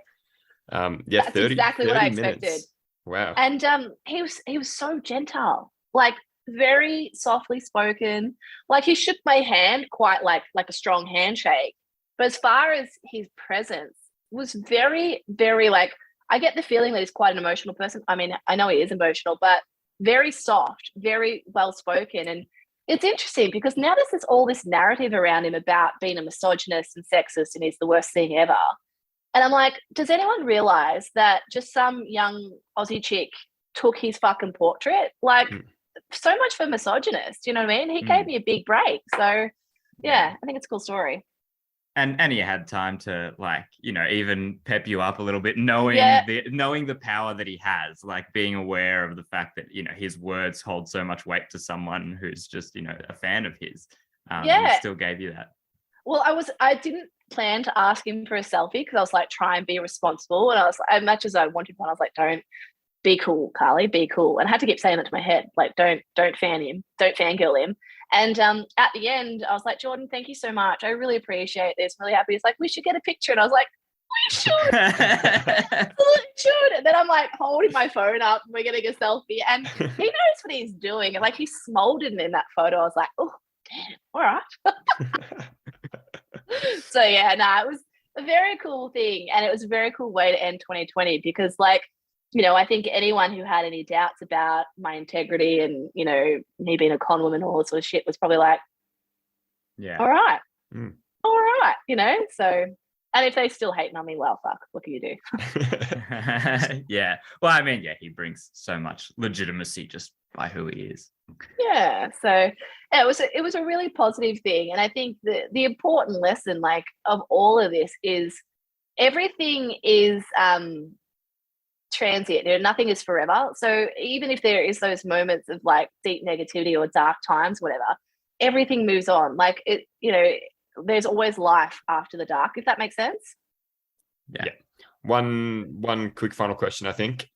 That's 30, exactly 30 what I expected. Minutes. Wow. And he was so gentle, like, very softly spoken. Like, he shook my hand quite like a strong handshake. But as far as his presence was very, very, like, I get the feeling that he's quite an emotional person. I mean, I know he is emotional, but very soft, very well spoken. And it's interesting because now there's all this narrative around him about being a misogynist and sexist, and he's the worst thing ever. And I'm like, does anyone realize that just some young Aussie chick took his fucking portrait? Like, so much for misogynist, you know what I mean? He gave me a big break. So, yeah, I think it's a cool story. And he had time to, like, even pep you up a little bit, knowing the power that he has, like, being aware of the fact that, his words hold so much weight to someone who's just, a fan of his. He still gave you that. Well, I didn't plan to ask him for a selfie because I was like, try and be responsible. And I was, as much as I wanted one, I was like, don't, be cool, Carly, be cool. And I had to keep saying that to my head, like, don't fan him, don't fangirl him. And at the end, I was like, Jordan, thank you so much. I really appreciate this. I'm really happy. He's like, we should get a picture. And I was like, we should. We should. And then I'm like holding my phone up and we're getting a selfie. And he knows what he's doing. And like, he smoldered in that photo. I was like, oh, damn, all right. So yeah, it was a very cool thing. And it was a very cool way to end 2020 because, like, I think anyone who had any doubts about my integrity and, me being a con woman and all this sort of shit was probably like, all right, all right, so, and if they still hating on me, well, fuck, what can you do? Yeah. Well, I mean, he brings so much legitimacy just by who he is. Yeah. So it was a really positive thing. And I think the important lesson, like, of all of this is everything is, transient. Nothing is forever. So even if there is those moments of like deep negativity or dark times, whatever, everything moves on. Like, it, there's always life after the dark, if that makes sense. Yeah. One quick final question, I think.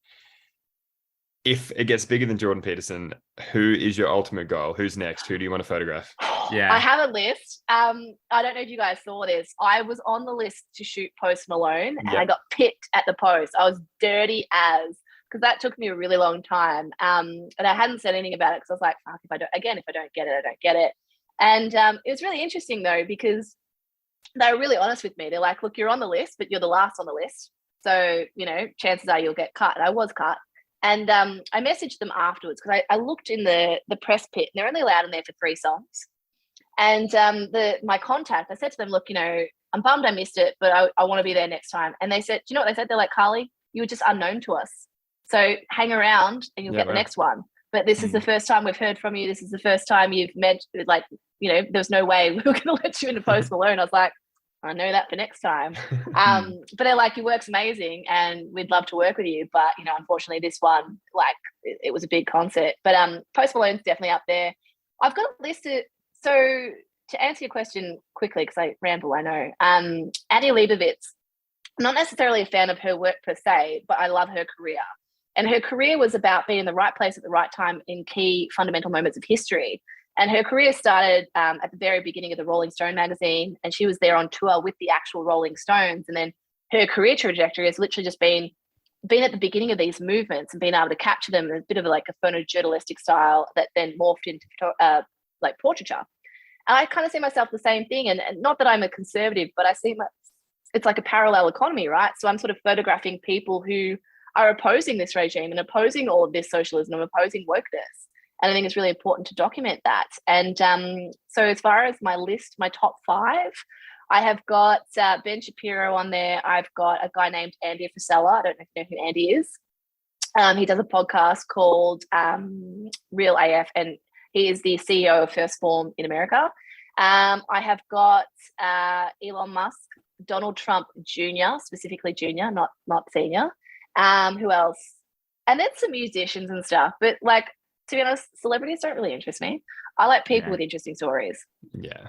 if it gets bigger than Jordan Peterson, who is your ultimate goal? Who's next? Who do you want to photograph? Yeah. I have a list. I don't know if you guys saw this. I was on the list to shoot Post Malone, and I got picked at the post. I was dirty as, because that took me a really long time. And I hadn't said anything about it because I was like, fuck, if I don't get it, I don't get it. And it was really interesting though, because they were really honest with me. They're like, look, you're on the list, but you're the last on the list. So, you know, chances are you'll get cut. And I was cut. And I messaged them afterwards because I looked in the press pit, and they're only allowed in there for 3 songs. And my contact, I said to them, look, you know, I'm bummed I missed it, but I want to be there next time. And they said, do you know what they said? They're like, Carly, you were just unknown to us. So hang around and you'll get the next one. But this is the first time we've heard from you. This is the first time you've met, like, you know, there's no way we were going to let you into Post Malone. I was like, I know that for next time. But they're like, your work's amazing and we'd love to work with you. But, you know, unfortunately this one, like, it was a big concert. But Post Malone's definitely up there. I've got a list of, so to answer your question quickly, because I ramble, I know, Annie Leibovitz, I'm not necessarily a fan of her work per se, but I love her career. And her career was about being in the right place at the right time in key fundamental moments of history. And her career started at the very beginning of the Rolling Stone magazine, and she was there on tour with the actual Rolling Stones. And then her career trajectory has literally just been at the beginning of these movements and being able to capture them in a bit of like a photojournalistic style that then morphed into like portraiture. And I kind of see myself the same thing. And not that I'm a conservative, but I see it's like a parallel economy, right? So I'm sort of photographing people who are opposing this regime and opposing all of this socialism and opposing wokeness. And I think it's really important to document that. And so as far as my list, my top 5, I have got Ben Shapiro on there. I've got a guy named Andy Frisella. I don't know if you know who Andy is. He does a podcast called Real AF, and he is the CEO of First Form in America. I have got Elon Musk, Donald Trump Jr., specifically Jr., not Senior. Who else? And then some musicians and stuff. But like, to be honest, celebrities don't really interest me. I like people with interesting stories. Yeah.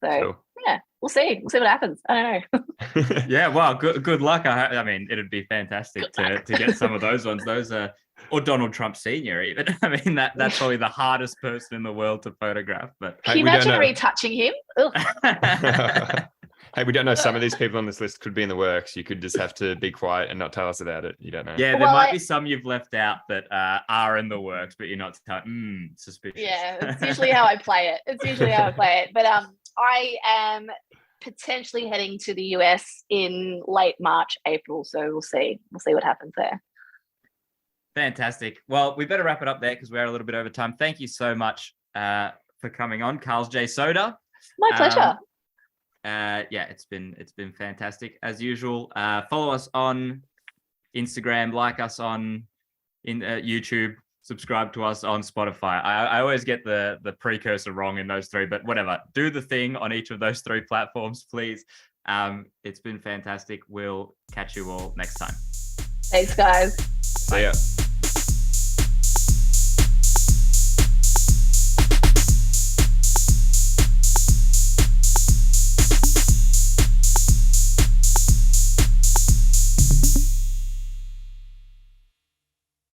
So cool. Yeah, we'll see. We'll see what happens. I don't know. Yeah, well, good luck. I mean, it'd be fantastic to get some of those ones. Those are, or Donald Trump Sr. even. I mean, that's probably the hardest person in the world to photograph. But can you imagine retouching him? Hey, we don't know. Some of these people on this list could be in the works. You could just have to be quiet and not tell us about it. You don't know. Yeah, there might be some you've left out that are in the works, but you're not telling. Suspicious. Yeah, it's usually how I play it. But I am potentially heading to the US in late March, April. So we'll see. We'll see what happens there. Fantastic. Well, we better wrap it up there because we're a little bit over time. Thank you so much for coming on, Carl J. Soda. My pleasure. Yeah, it's been fantastic as usual. Follow us on Instagram, like us on YouTube, subscribe to us on Spotify. I always get the precursor wrong in those 3, but whatever. Do the thing on each of those 3 platforms, please. It's been fantastic. We'll catch you all next time. Thanks, guys. See ya.